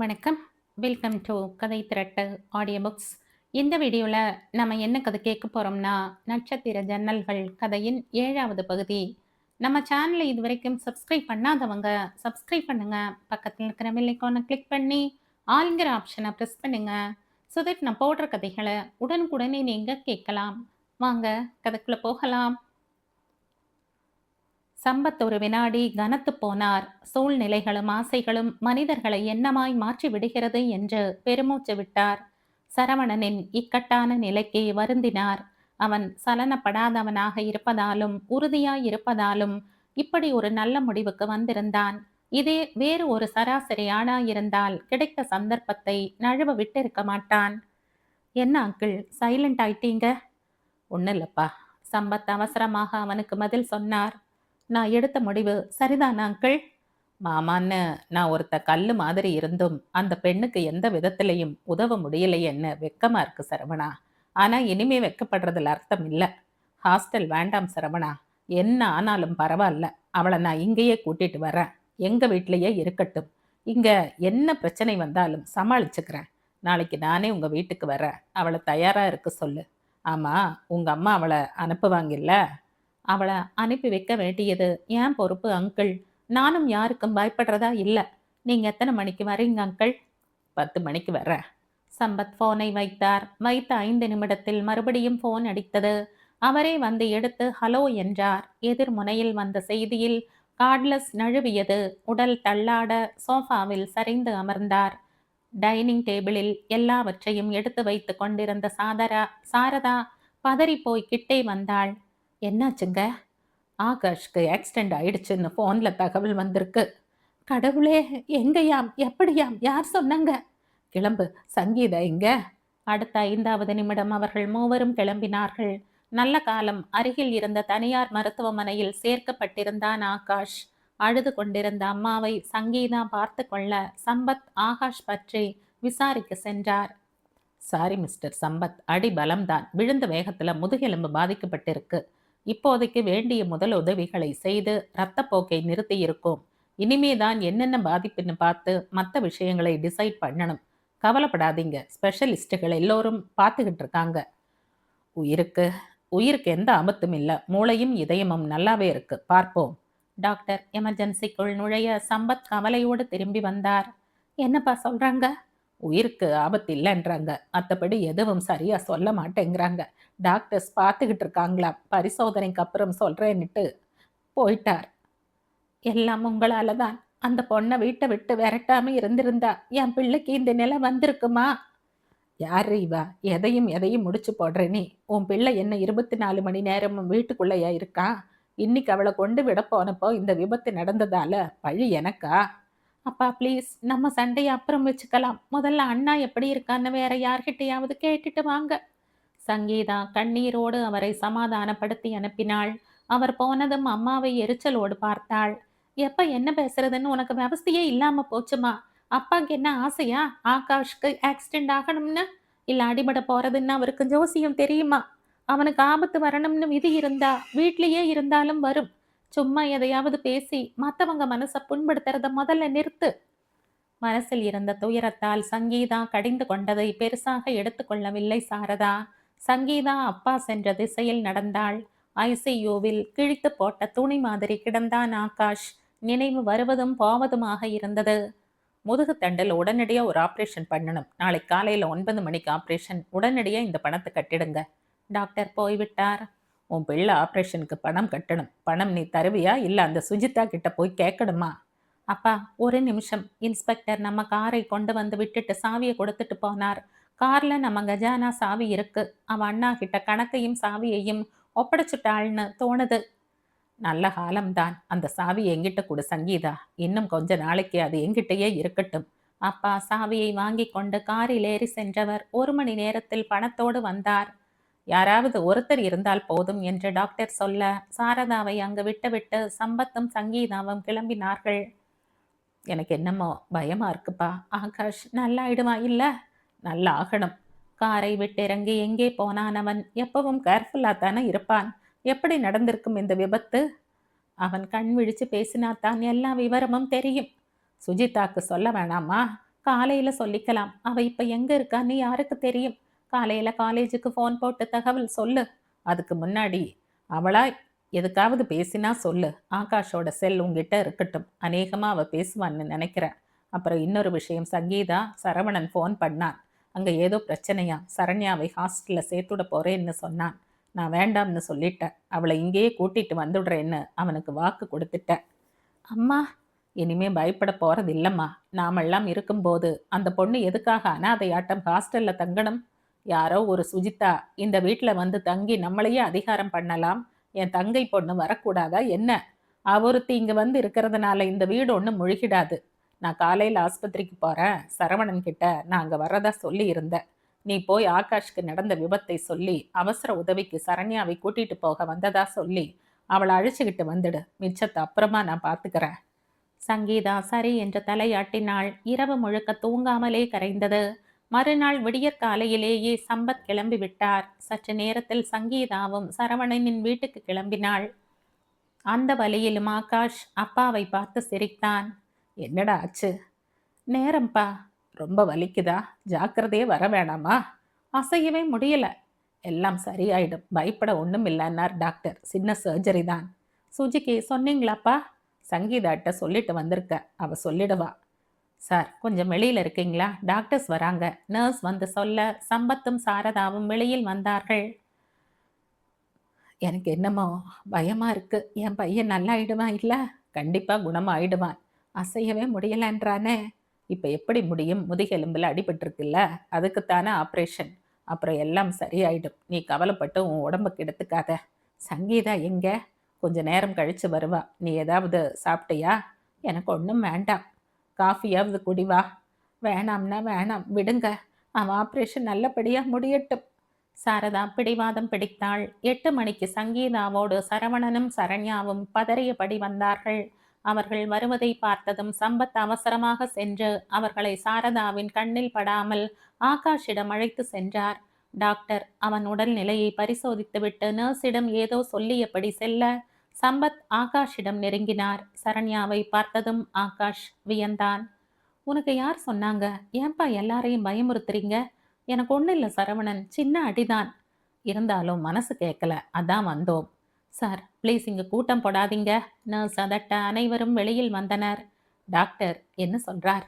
வணக்கம். Welcome to கதை திரட்டு audio books. இந்த வீடியோவில் நம்ம என்ன கதை கேட்க போகிறோம்னா, நட்சத்திர ஜன்னல்கள் கதையின் 7வது பகுதி. நம்ம சேனலை இது வரைக்கும் சப்ஸ்கிரைப் பண்ணாதவங்க சப்ஸ்கிரைப் பண்ணுங்க. பக்கத்தில் இருக்கிற பெல் ஐகானை கிளிக் பண்ணி ஆல்ங்கிற ஆப்ஷனை ப்ரெஸ் பண்ணுங்க. ஸோ தட் நான் போடுற கதைகளை உடனுக்குடனே நீங்கள் கேட்கலாம். வாங்க கதைக்குள்ளே போகலாம். சம்பத் ஒரு வினாடி கனத்து போனார். சூழ்நிலைகளும் ஆசைகளும் மனிதர்களை என்னமாய் மாற்றி விடுகிறது என்று பெருமூச்சு விட்டார். சரவணனின் இக்கட்டான நிலைக்கு வருந்தினார். அவன் சலனப்படாதவனாக இருப்பதாலும் உறுதியாய் இருப்பதாலும் இப்படி ஒரு நல்ல முடிவுக்கு வந்திருந்தான். இதே வேறு ஒரு சராசரி ஆணாயிருந்தால் கிடைத்த சந்தர்ப்பத்தை நழுவ விட்டிருக்க மாட்டான். என்ன அங்கிள் சைலண்ட் ஆயிட்டீங்க? ஒன்றும் இல்லப்பா. சம்பத் அவசரமாக அவனுக்கு பதில் சொன்னார். நான் எடுத்த முடிவு சரிதானா அங்கிள்? மாமான்னு நான் ஒருத்த கல்லு மாதிரி இருந்தும் அந்த பெண்ணுக்கு எந்த விதத்திலையும் உதவ முடியலையேன்னு வெக்கமா இருக்கு சரவணா. ஆனா இனிமே வெக்கப்படுறதுல அர்த்தம் இல்லை. ஹாஸ்டல் வேண்டாம் சரவணா. என்ன ஆனாலும் பரவாயில்ல. அவளை நான் இங்கேயே கூட்டிட்டு வரேன். எங்க வீட்டிலேயே இருக்கட்டும். இங்க என்ன பிரச்சனை வந்தாலும் சமாளிச்சுக்கிறேன். நாளைக்கு நானே உங்க வீட்டுக்கு வரேன். அவளை தயாரா இருக்க சொல்லு. ஆமா, உங்க அம்மா அவளை அனுப்புவாங்கல்ல? அவளை அனுப்பி வைக்க வேண்டியது ஏன் பொறுப்பு அங்கிள். நானும் யாருக்கும் பயப்படுறதா இல்லை. நீங்க எத்தனை மணிக்கு வரீங்க அங்கிள்? 10 மணிக்கு வர்றேன். சம்பத் போனை வைத்தார். வைத்த 5 நிமிடத்தில் மறுபடியும் போன் அடித்தது. அவரே வந்து எடுத்து ஹலோ என்றார். எதிர்முனையில் வந்த செய்தியில் கார்ட்லெஸ் நழுவியது. உடல் தள்ளாட சோஃபாவில் சரிந்து அமர்ந்தார். டைனிங் டேபிளில் எல்லாவற்றையும் எடுத்து வைத்து கொண்டிருந்த சாரதா பதறி போய் கிட்டே வந்தாள். என்னாச்சுங்க? ஆகாஷ்க்கு ஆக்சிடென்ட் ஆயிடுச்சுன்னு ஃபோனில் தகவல் வந்திருக்கு. கடவுளே, எங்கேயாம், எப்படியாம், யார் சொன்னாங்க? கிளம்பு, சங்கீதா இங்க. அடுத்த 5வது நிமிடம் அவர்கள் மூவரும் கிளம்பினார்கள். நல்ல காலம். அருகில் இருந்த தனியார் மருத்துவமனையில் சேர்க்கப்பட்டிருந்தான் ஆகாஷ். அழுது கொண்டிருந்த அம்மாவை சங்கீதா பார்த்து கொள்ள சம்பத் ஆகாஷ் பற்றி விசாரிக்க சென்றார். சாரி மிஸ்டர் சம்பத், அடி பலம்தான். விழுந்த வேகத்துல முதுகெலும்பு பாதிக்கப்பட்டிருக்கு. இப்போதைக்கு வேண்டிய முதல் உதவிகளை செய்து இரத்தப்போக்கை நிறுத்தி இருக்கோம். இனிமேதான் என்னென்ன பாதிப்புன்னு பார்த்து மற்ற விஷயங்களை டிசைட் பண்ணணும். கவலைப்படாதீங்க, ஸ்பெஷலிஸ்டுகள் எல்லோரும் பார்த்துக்கிட்டு இருக்காங்க. உயிருக்கு உயிருக்கு எந்த ஆபத்தும் இல்லை. மூளையும் இதயமும் நல்லாவே இருக்கு, பார்ப்போம். டாக்டர் எமர்ஜென்சிக்குள் நுழைய சம்பத் கவலையோடு திரும்பி வந்தார். என்னப்பா சொல்றாங்க? உயிருக்கு ஆபத்து இல்லைன்றாங்க. மற்றபடி எதுவும் சரியா சொல்ல மாட்டேங்கிறாங்க. டாக்டர்ஸ் பார்த்துக்கிட்டு இருக்காங்களாம். பரிசோதனைக்கு அப்புறம் சொல்றேன்னுட்டு போயிட்டார். எல்லாம் உங்களால தான். அந்த பொண்ணை வீட்டை விட்டு விரட்டாம இருந்திருந்தா என் பிள்ளைக்கு இந்த நிலை வந்திருக்குமா? யாரு இவா? எதையும் முடிச்சு போடுற நீ? உன் பிள்ளை என்ன 24 மணி நேரமும் வீட்டுக்குள்ளேயா இருக்கான்? இன்னைக்கு அவளை கொண்டு விட போனப்போ இந்த விபத்து நடந்ததால பழி எனக்கா? அப்பா ப்ளீஸ், நம்ம சண்டையை அப்புறம் வச்சுக்கலாம். முதல்ல அண்ணா எப்படி இருக்கான்னு வேற யார்கிட்டையாவது கேட்டுட்டு வாங்க. சங்கீதா கண்ணீரோடு அவரை சமாதானப்படுத்தி அனுப்பினாள். அவர் போனதும் அம்மாவை எரிச்சலோடு பார்த்தாள். எப்ப என்ன பேசுறதுன்னு உனக்கு விவஸ்தையே இல்லாம போச்சுமா. அப்பாக்கு என்ன ஆசையா ஆகாஷ்க்கு ஆக்சிடென்ட் ஆகணும்னு? இல்ல அடிபட போறதுன்னு அவருக்கு ஜோசியம் தெரியுமா? அவனுக்கு ஆபத்து வரணும்னு விதி இருந்தா வீட்லயே இருந்தாலும் வரும். சும்மா எதையாவது பேசி மத்தவங்க மனசை புண்படுத்துறத முதல்ல நிறுத்து. மனசில் இருந்த துயரத்தால் சங்கீதா கடிந்து கொண்டதை பெருசாக எடுத்துக்கொள்ளவில்லை சாரதா. சங்கீதா அப்பா சென்ற திசையில் நடந்தாள். ஐசியூவில் கிழித்து போட்ட துணி மாதிரி கிடந்தான் ஆகாஷ். நினைவு வருவதும் போவதுமாக இருந்தது. முதுகு தண்டில் உடனடியாக ஒரு ஆப்ரேஷன் பண்ணணும். நாளை காலையில் 9 மணிக்கு ஆப்ரேஷன். உடனடியாக இந்த பணத்தை கட்டிடுங்க. டாக்டர் போய்விட்டார். உன் பிள்ளை ஆப்ரேஷனுக்கு பணம் கட்டணும். பணம் நீ தருவியா இல்லை அந்த சுஜிதா கிட்ட போய் கேட்கணுமா? அப்பா ஒரு நிமிஷம். இன்ஸ்பெக்டர் நம்ம காரை கொண்டு வந்து விட்டுட்டு சாவியை கொடுத்துட்டு போனார். கார்ல நம்ம கஜானா சாவி இருக்கு. அவன் அண்ணா கிட்ட கணக்கையும் சாவியையும் ஒப்படைச்சுட்டாள்னு தோணுது. நல்ல காலம்தான். அந்த சாவி எங்கிட்ட கொடு சங்கீதா. இன்னும் கொஞ்ச நாளைக்கு அது எங்கிட்டயே இருக்கட்டும். அப்பா சாவியை வாங்கி கொண்டு காரில் ஏறி சென்றவர் 1 மணி நேரத்தில் பணத்தோடு வந்தார். யாராவது ஒருத்தர் இருந்தால் போதும் என்று டாக்டர் சொல்ல சாரதாவை அங்கு விட்டுவிட்டு சம்பத்தும் சங்கீதாவும் கிளம்பினார்கள். எனக்கு என்னமோ பயமா இருக்குப்பா. ஆகாஷ் நல்லாயிடுவான் இல்ல? நல்லா ஆகணும். காரை விட்டு இறங்கி எங்கே போனான் அவன்? எப்பவும் கேர்ஃபுல்லா தானே இருப்பான். எப்படி நடந்திருக்கும் இந்த விபத்து? அவன் கண் விழிச்சு பேசினாத்தான் எல்லா விவரமும் தெரியும். சுஜிதாக்கு சொல்ல வேணாமா? காலையில சொல்லிக்கலாம். அவ இப்ப எங்க இருக்கான்னு யாருக்கு தெரியும்? காலையில காலேஜுக்கு ஃபோன் போட்டு தகவல் சொல்லு. அதுக்கு முன்னாடி அவளா எதுக்காவது பேசினா சொல்லு. ஆகாஷோட செல் உன்கிட்ட இருக்கட்டும். அநேகமா அவ பேசுவான்னு நெனைக்கிறேன். அப்புறம் இன்னொரு விஷயம், சங்கீதா, சரவணன் ஃபோன் பண்ணான். அங்க ஏதோ பிரச்சனையாம். சரண்யாவை ஹாஸ்டல்ல சேர்த்துட போறேன்னு சொன்னான். நான் வேண்டாம்னு சொல்லிட்டேன். அவளை இங்கேயே கூட்டிட்டு வந்துடுறேன்னு அவனுக்கு வாக்கு கொடுத்துட்டேன். அம்மா, இனிமே பயப்பட போறது இல்லம்மா. நாமெல்லாம் இருக்கும்போது அந்த பொண்ணு எதுக்காக அனாதையாட்டம் ஹாஸ்டல்ல தங்கணும்? யாரோ ஒரு சுஜிதா இந்த வீட்ல வந்து தங்கி நம்மளையே அதிகாரம் பண்ணலாம். என் தங்கை பொண்ணு வரக்கூடாதா என்ன? ஒருத்தி இங்க வந்து இருக்கிறதுனால இந்த வீடு ஒன்றும் முழுகிடாது. நான் காலையில் ஆஸ்பத்திரிக்கு போறேன். சரவணன் கிட்ட நான் அங்க வர்றதா சொல்லி இருந்தேன். நீ போய் ஆகாஷ்க்கு நடந்த விபத்தை சொல்லி அவசர உதவிக்கு சரண்யாவை கூட்டிட்டு போக வந்ததா சொல்லி அவளை அழைச்சிக்கிட்டு வந்துடு. மிச்சத்தை அப்புறமா நான் பார்த்துக்கிறேன். சங்கீதா சரி என்று தலையாட்டினாள். இரவு முழுக்க தூங்காமலே கரைந்தது. மறுநாள் விடியற்காலையிலேயே சம்பத் கிளம்பி விட்டார். சற்று நேரத்தில் சங்கீதாவும் சரவணனின் வீட்டுக்கு கிளம்பினாள். அந்த வழியிலும் ஆகாஷ் அப்பாவை பார்த்து சிரித்தான். என்னடா ஆச்சு? நேரம்பா. ரொம்ப வலிக்குதா? ஜாக்கிரதையே வர வேணாமா? அசையவே முடியல. எல்லாம் சரியாயிடும், பயப்பட ஒன்றும் இல்லைன்னார் டாக்டர். சின்ன சர்ஜரி தான். சுஜிக்கு சொன்னீங்களாப்பா? சங்கீதாட்ட சொல்லிட்டு வந்திருக்க. அவ சொல்லிடுவா. சார், கொஞ்சம் வெளியில் இருக்கீங்களா? டாக்டர்ஸ் வராங்க. நர்ஸ் வந்து சொல்ல சம்பத்தும் சாரதாவும் வெளியில் வந்தார்கள். எனக்கு என்னமோ பயமா இருக்கு. என் பையன் நல்லாயிடுவான் இல்ல? கண்டிப்பா குணமாயிடுவான். அசையவே முடியலன்றானே. இப்ப எப்படி முடியும்? முதுகெலும்புல அடிபட்டிருக்குல்ல, அதுக்குத்தானே ஆப்ரேஷன். அப்புறம் எல்லாம் சரியாயிடும். நீ கவலைப்பட்டு உன் உடம்புக்கு எடுத்துக்காத. சங்கீதா எங்க? கொஞ்ச நேரம் கழிச்சு வருவா. நீ ஏதாவது சாப்பிட்டியா? எனக்கு ஒன்றும் வேண்டாம். காஃபியாவது குடிவா. வேணாம்னா வேணாம், விடுங்க. அவன் ஆப்ரேஷன் நல்லபடியா முடியட்டும். சாரதா பிடிவாதம் பிடித்தாள். 8 மணிக்கு சங்கீதாவோடு சரவணனும் சரண்யாவும் பதறியபடி வந்தார்கள். அவர்கள் வருவதை பார்த்ததும் சம்பத் அவசரமாக சென்று அவர்களை சாரதாவின் கண்ணில் படாமல் ஆகாஷிடம் அழைத்து சென்றார். டாக்டர் அவன் உடல் நிலையை பரிசோதித்துவிட்டு நர்ஸிடம் ஏதோ சொல்லியபடி செல்ல சம்பத் ஆகாஷிடம் நெருங்கினார். சரண்யாவை பார்த்ததும் ஆகாஷ் வியந்தான். உனக்கு யார் சொன்னாங்க? ஏன்பா எல்லாரையும் பயமுறுத்துறீங்க? எனக்கு ஒன்றும் இல்லை சரவணன், சின்ன அடிதான். இருந்தாலும் மனசு கேட்கல, அதான் வந்தோம். சார் ப்ளீஸ் இங்கே கூட்டம் போடாதீங்க. நர்ஸ் அதட்ட அனைவரும் வெளியில் வந்தனர். டாக்டர் என்ன சொல்றார்?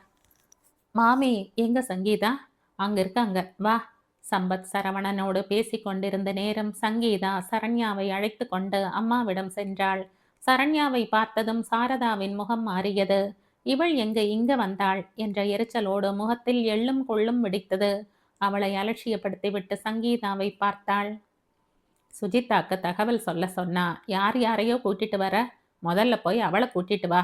மாமி எங்க சங்கீதா? அங்க இருக்காங்க, வா. சம்பத் சரவணனோடு பேசிக்கொண்டிருந்த நேரம் சங்கீதா சரண்யாவை அழைத்து கொண்டு அம்மாவிடம் சென்றாள். சரண்யாவை பார்த்ததும் சாரதாவின் முகம் மாறியது. இவள் எங்க இங்க வந்தாள் என்ற எரிச்சலோடு முகத்தில் எள்ளும் கொள்ளும் வெடித்தது. அவளை அலட்சியப்படுத்திவிட்டு சங்கீதாவை பார்த்தாள். சுஜிதாக்கு தகவல் சொல்ல சொன்னா. யார் யாரையோ கூட்டிட்டு வர? முதல்ல போய் அவளை கூட்டிட்டு வா.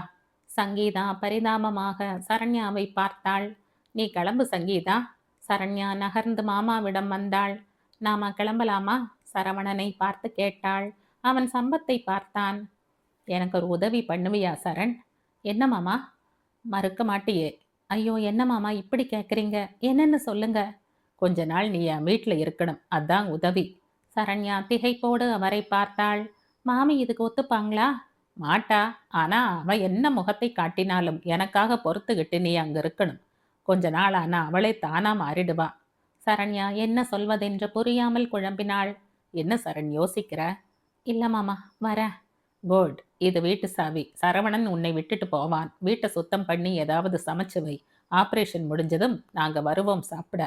சங்கீதா பரிதாபமாக சரண்யாவை பார்த்தாள். நீ கிளம்பு சங்கீதா. சரண்யா நகர்ந்து மாமாவிடம் வந்தாள். நாம கிளம்பலாமா? சரவணனை பார்த்து கேட்டாள். அவன் சம்பத்தை பார்த்தான். எனக்கு ஒரு உதவி பண்ணுவியா சரண்? என்ன மாமா? மறுக்க மாட்டியே? ஐயோ என்ன மாமா இப்படி கேட்குறீங்க? என்னன்னு சொல்லுங்க. கொஞ்ச நாள் நீ என் வீட்டில் இருக்கணும், அதான் உதவி. சரண்யா திகைப்போடு அவரை பார்த்தாள். மாமி இதுக்கு ஒத்துப்பாங்களா? மாட்டா. ஆனா அவ என்ன முகத்தை காட்டினாலும் எனக்காக பொறுத்துக்கிட்டு நீ அங்க இருக்கணும். கொஞ்ச நாள் ஆனா அவளே தானா மாறிடுவா. சரண்யா என்ன சொல்வதென்று புரியாமல் குழம்பினாள். என்ன சரண் யோசிக்கிற? இல்ல மாமா, வரேன். குட். இது வீட்டு சாவி. சரவணன் உன்னை விட்டுட்டு போவான். வீட்டை சுத்தம் பண்ணி ஏதாவது சமைச்சு வை. ஆபரேஷன் முடிஞ்சதும் நாங்க வருவோம் சாப்பிட.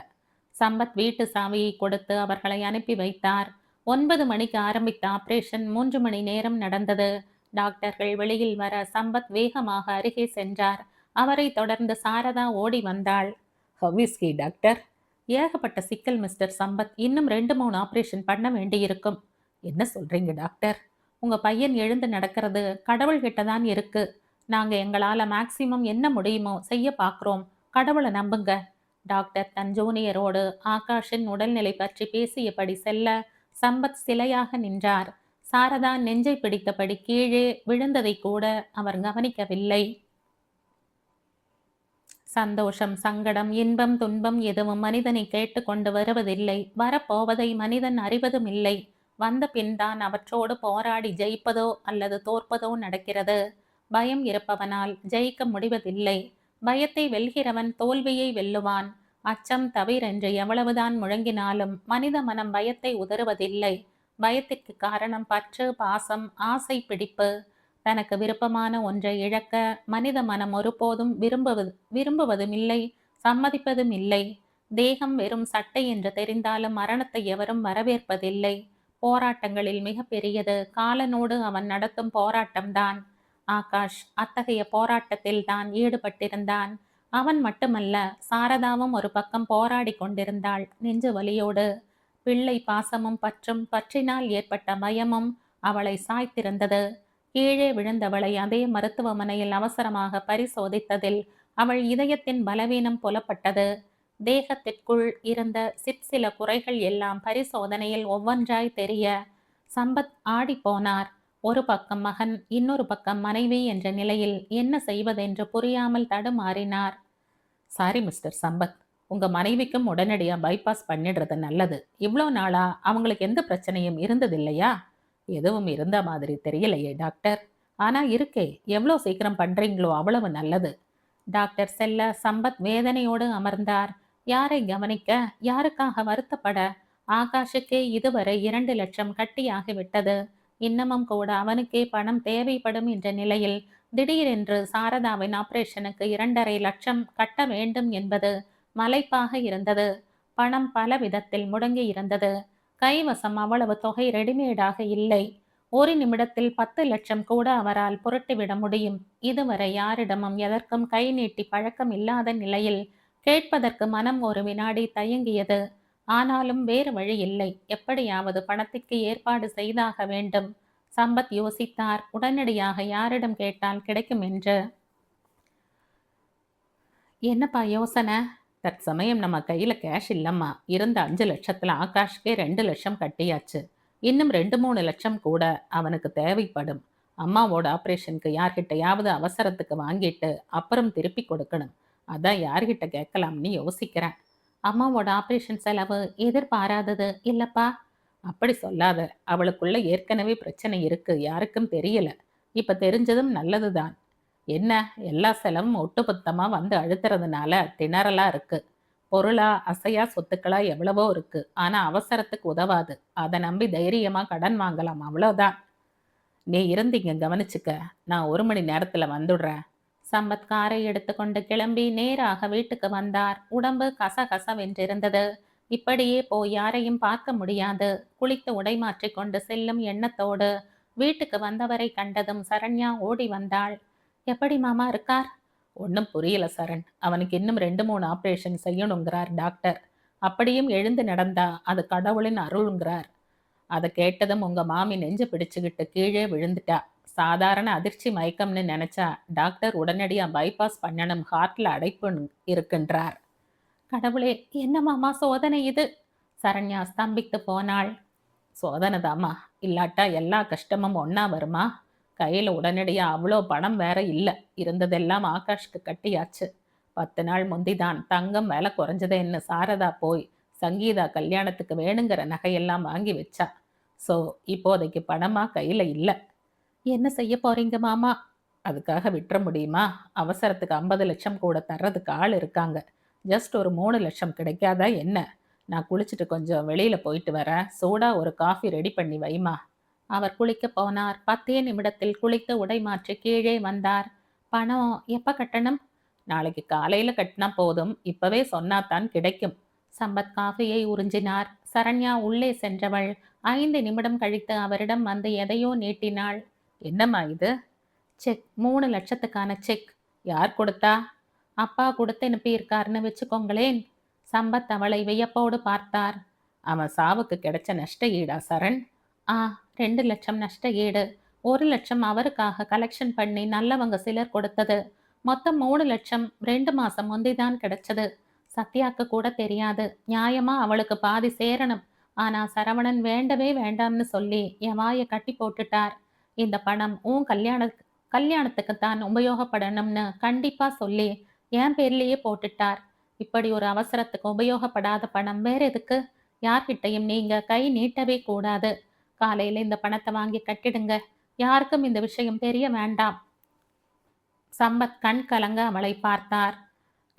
சம்பத் வீட்டு சாவியை கொடுத்து அவர்களை அனுப்பி வைத்தார். 9 மணிக்கு ஆரம்பித்த ஆபரேஷன் 3 மணி நேரம் நடந்தது. டாக்டர்கள் வெளியில் வர சம்பத் வேகமாக அருகே சென்றார். அவரை தொடர்ந்து சாரதா ஓடி வந்தாள். ஹவிஸ்கி டாக்டர்? ஏகப்பட்ட சிக்கல் மிஸ்டர் சம்பத். இன்னும் 2-3 ஆபரேஷன் பண்ண வேண்டியிருக்கும். என்ன சொல்றீங்க டாக்டர்? உங்க பையன் எழுந்து நடக்கிறது கடவுள்கிட்ட தான் இருக்கு. நாங்க எங்களால மேக்சிமம் என்ன முடியுமோ செய்ய பார்க்குறோம். கடவுளை நம்புங்க. டாக்டர் தன் ஜூனியரோடு ஆகாஷின் உடல்நிலை பற்றி பேசியபடி செல்ல சம்பத் சிலையாக நின்றார். சாரதா நெஞ்சை பிடித்தபடி கீழே விழுந்ததை கூட அவர் கவனிக்கவில்லை. சந்தோஷம், சங்கடம், இன்பம், துன்பம் எதுவும் மனிதனை கேட்டு கொண்டு வருவதில்லை. வரப்போவதை மனிதன் அறிவதும் இல்லை. வந்த பின்தான் அவற்றோடு போராடி ஜெயிப்பதோ அல்லது தோற்பதோ நடக்கிறது. பயம் இருப்பவனால் ஜெயிக்க முடிவதில்லை. பயத்தை வெல்கிறவன் தோல்வியை வெல்லுவான். அச்சம் தவிரென்று எவ்வளவுதான் முழங்கினாலும் மனித மனம் பயத்தை உதறுவதில்லை. பயத்திற்கு காரணம் பற்று, பாசம், ஆசை, பிடிப்பு. தனக்கு விருப்பமான ஒன்றை இழக்க மனித மனம் ஒருபோதும் விரும்புவதும் இல்லை, சம்மதிப்பதும் இல்லை. தேகம் வெறும் சட்டை என்று தெரிந்தாலும் மரணத்தை எவரும் வரவேற்பதில்லை. போராட்டங்களில் மிக பெரியது காலனோடு அவன் நடத்தும் போராட்டம்தான். ஆகாஷ் அத்தகைய போராட்டத்தில் தான் ஈடுபட்டிருந்தான். அவன் மட்டுமல்ல, சாரதாவும் ஒரு பக்கம் போராடி கொண்டிருந்தாள் நெஞ்சு வலியோடு. பிள்ளை பாசமும் பற்றும், பற்றினால் ஏற்பட்ட பயமும் அவளை சாய்த்திருந்தது. கீழே விழுந்தவளை அதே மருத்துவமனையில் அவசரமாக பரிசோதித்ததில் அவள் இதயத்தின் பலவீனம் புலப்பட்டது. தேகத்திற்குள் இருந்த சிற்சில குறைகள் எல்லாம் பரிசோதனையில் ஒவ்வொன்றாய் தெரிய சம்பத் ஆடிப்போனார். ஒரு பக்கம் மகன், இன்னொரு பக்கம் மனைவி என்ற நிலையில் என்ன செய்வதென்று புரியாமல் தடுமாறினார். சாரி மிஸ்டர் சம்பத், உங்க மனைவிக்கும் உடனடியா பைபாஸ் பண்ணிடுறது நல்லது. இவ்வளோ நாளா அவங்களுக்கு எந்த பிரச்சனையும் இருந்ததில்லையா? எதுவும் இருந்த மாதிரி தெரியலையே டாக்டர். ஆனா இருக்கே, எவ்வளோ சீக்கிரம் பண்றீங்களோ அவ்வளவு நல்லது. டாக்டர் செல்ல சம்பத் வேதனையோடு அமர்ந்தார். யாரை கவனிக்க, யாருக்காக வருத்தப்பட? ஆகாஷுக்கே இதுவரை 2 லட்சம் கட்டியாகிவிட்டது. இன்னமும் கூட அவனுக்கே பணம் தேவைப்படும் என்ற நிலையில் திடீரென்று சாரதாவின் ஆபரேஷனுக்கு 2.5 லட்சம் கட்ட வேண்டும் என்பது மலைப்பாக இருந்தது. பணம் பல விதத்தில் முடங்கி இருந்தது. கைவசம் அவ்வளவு தொகை ரெடிமேடாக இல்லை. ஒரு நிமிடத்தில் 10 லட்சம் கூட அவரால் புரட்டிவிட முடியும். இதுவரை யாரிடமும் எதற்கும் கை நீட்டி பழக்கம் இல்லாத நிலையில் கேட்பதற்கு மனம் ஒரு வினாடி தயங்கியது. ஆனாலும் வேறு வழி இல்லை. எப்படியாவது பணத்திற்கு ஏற்பாடு செய்தாக வேண்டும். சம்பத் யோசித்தார். உடனடியாக யாரிடம் கேட்டால் கிடைக்கும் என்று. என்னப்பா யோசனை? தற்சமயம் நம்ம கையில கேஷ் இல்லம்மா. இருந்த 5 லட்சத்துல ஆகாஷ்கே 2 லட்சம் கட்டியாச்சு. இன்னும் 2-3 லட்சம் கூட அவனுக்கு தேவைப்படும். அம்மாவோட ஆபரேஷனுக்கு யார்கிட்டயாவது அவசரத்துக்கு வாங்கிட்டு அப்புறம் திருப்பி கொடுக்கணும். அதான் யார்கிட்ட கேட்கலாம்னு யோசிக்கிறேன். அம்மாவோட ஆபரேஷன் செலவு எதிர்பாராதது இல்லப்பா. அப்படி சொல்லாத. அவளுக்குள்ள ஏற்கனவே பிரச்சனை இருக்கு, யாருக்கும் தெரியல. இப்ப தெரிஞ்சதும் நல்லதுதான். என்ன, எல்லா செலவும் ஒட்டுமொத்தமா வந்து அழுத்துறதுனால திணறலா இருக்கு. பொருளா, அசையா சொத்துக்களா எவ்வளவோ இருக்கு. ஆனா அவசரத்துக்கு உதவாது. அதை நம்பி தைரியமா கடன் வாங்கலாம், அவ்வளவுதான். நீ இருந்தீங்க கவனிச்சுக்க. நான் 1 மணி நேரத்துல வந்துடுறேன். சம்பத் காரை எடுத்துக்கொண்டு கிளம்பி நேராக வீட்டுக்கு வந்தார். உடம்பு கசகசவென்றிருந்தது. இப்படியே போய் யாரையும் பார்க்க முடியாது. குளித்து உடை மாற்றிக்கொண்டு செல்லும் எண்ணத்தோடு வீட்டுக்கு வந்தவரை கண்டதும் சரண்யா ஓடி வந்தாள். எப்படி மாமா இருக்கார்? ஒன்றும் புரியல சரண். அவனுக்கு இன்னும் 2-3 ஆபரேஷன் செய்யணுங்கிறார் டாக்டர். அப்படியும் எழுந்து நடந்தா அது கடவுளின் அருள்ங்கிறார். அதை கேட்டதும் உங்க மாமி நெஞ்சு பிடிச்சுக்கிட்டு கீழே விழுந்துட்டா. சாதாரண அதிர்ச்சி மயக்கம்னு நினைச்சா டாக்டர் உடனடியா பைபாஸ் பண்ணணும், ஹார்ட்ல அடைப்பு இருக்குன்றார். கடவுளே, என்ன மாமா சோதனை இது? சரண்யா ஸ்தம்பித்து போனாள். சோதனை தாமா, இல்லாட்டா எல்லா கஷ்டமும் ஒன்னா வருமா? கையில உடனடியா அவ்வளோ பணம் வேற இல்லை. இருந்ததெல்லாம் ஆகாஷ்க்கு கட்டியாச்சு. 10 நாள் முந்திதான் தங்கம் விலை குறைஞ்சதேன்னு சாரதா போய் சங்கீதா கல்யாணத்துக்கு வேணுங்கிற நகையெல்லாம் வாங்கி வச்சா. ஸோ இப்போதைக்கு பணமா கையில இல்லை. என்ன செய்ய போறீங்க மாமா? அதுக்காக விட்டுற முடியுமா? அவசரத்துக்கு 50 லட்சம் கூட தர்றதுக்கு ஆள் இருக்காங்க. ஜஸ்ட் ஒரு 3 லட்சம் கிடைக்காதா என்ன? நான் குளிச்சுட்டு கொஞ்சம் வெளியில போயிட்டு வரேன். சூடா ஒரு காஃபி ரெடி பண்ணி வைமா. அவர் குளிக்க போனார். 10 நிமிடத்தில் குளித்து உடை மாற்றி கீழே வந்தார். பணம் எப்ப கட்டணும்? நாளைக்கு காலையில கட்டினா போதும். இப்பவே சொன்னாதான் கிடைக்கும். சம்பத் காஃபியை உறிஞ்சினார். சரண்யா உள்ளே சென்றவள் 5 நிமிடம் கழித்து அவரிடம் வந்து எதையோ நீட்டினாள். என்னம்மா இது? செக், 3 லட்சத்துக்கான செக். யார் கொடுத்தா? அப்பா கொடுத்து அனுப்பியிருக்காருன்னு வச்சுக்கோங்களேன். சம்பத் அவளை வியப்போடு பார்த்தார். அவன் சாவுக்கு கிடைச்ச நஷ்ட ஈடா சரண்? ஆ, 2 லட்சம் நஷ்ட ஈடு. 1 லட்சம் அவருக்காக கலெக்ஷன் பண்ணி நல்லவங்க சிலர் கொடுத்தது. மொத்தம் 3 லட்சம் 2 மாசம் முந்திதான் கிடைச்சது. சத்யாக்கு கூட தெரியாது. நியாயமா அவளுக்கு பாதி சேரணும். ஆனா சரவணன் வேண்டவே வேண்டாம்னு சொல்லி என் வாயை கட்டி போட்டுட்டார். இந்த பணம் உன் கல்யாணத்துக்குத்தான் உபயோகப்படணும்னு கண்டிப்பா சொல்லி என் பேர்லயே போட்டுட்டார். இப்படி ஒரு அவசரத்துக்கு உபயோகப்படாத பணம் வேற எதுக்கு? யார்கிட்டையும் நீங்க கை நீட்டவே கூடாது. காலையில இந்த பணத்தை வாங்கி கட்டிடுங்க. யாருக்கும் இந்த விஷயம் தெரிய வேண்டாம். சம்பத் கண் கலங்க அவளை பார்த்தார்.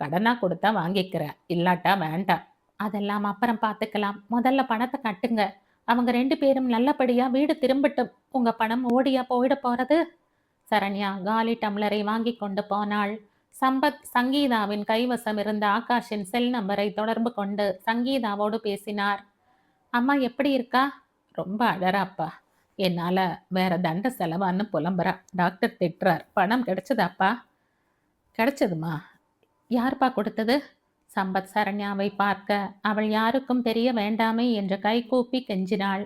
கடனா கொடுத்தா வாங்கிக்கிற, இல்லாட்டா வேண்டாம். அதெல்லாம் அப்புறம் பார்த்துக்கலாம். முதல்ல பணத்தை கட்டுங்க. அவங்க 2 பேரும் நல்லபடியா வீடு திரும்பட்டும். உங்க பணம் ஓடியா போயிட போறது? சரண்யா காலி டம்ளரை வாங்கி கொண்டு போனாள். சம்பத் சங்கீதாவின் கைவசம் இருந்த ஆகாஷின் செல் நம்பரை தொடர்பு கொண்டு சங்கீதாவோடு பேசினார். அம்மா எப்படி இருக்கா? ரொம்ப அழறாப்பா. என்னால வேற தண்ட செலவான்னு புலம்புறா. டாக்டர் திட்டுறார். பணம் கிடைச்சதாப்பா? கிடைச்சதுமா. யார்ப்பா கொடுத்தது? சம்பத் சரண்யாவை பார்க்க அவள் யாருக்கும் தெரிய வேண்டாமே என்று கைகூப்பி கெஞ்சினாள்.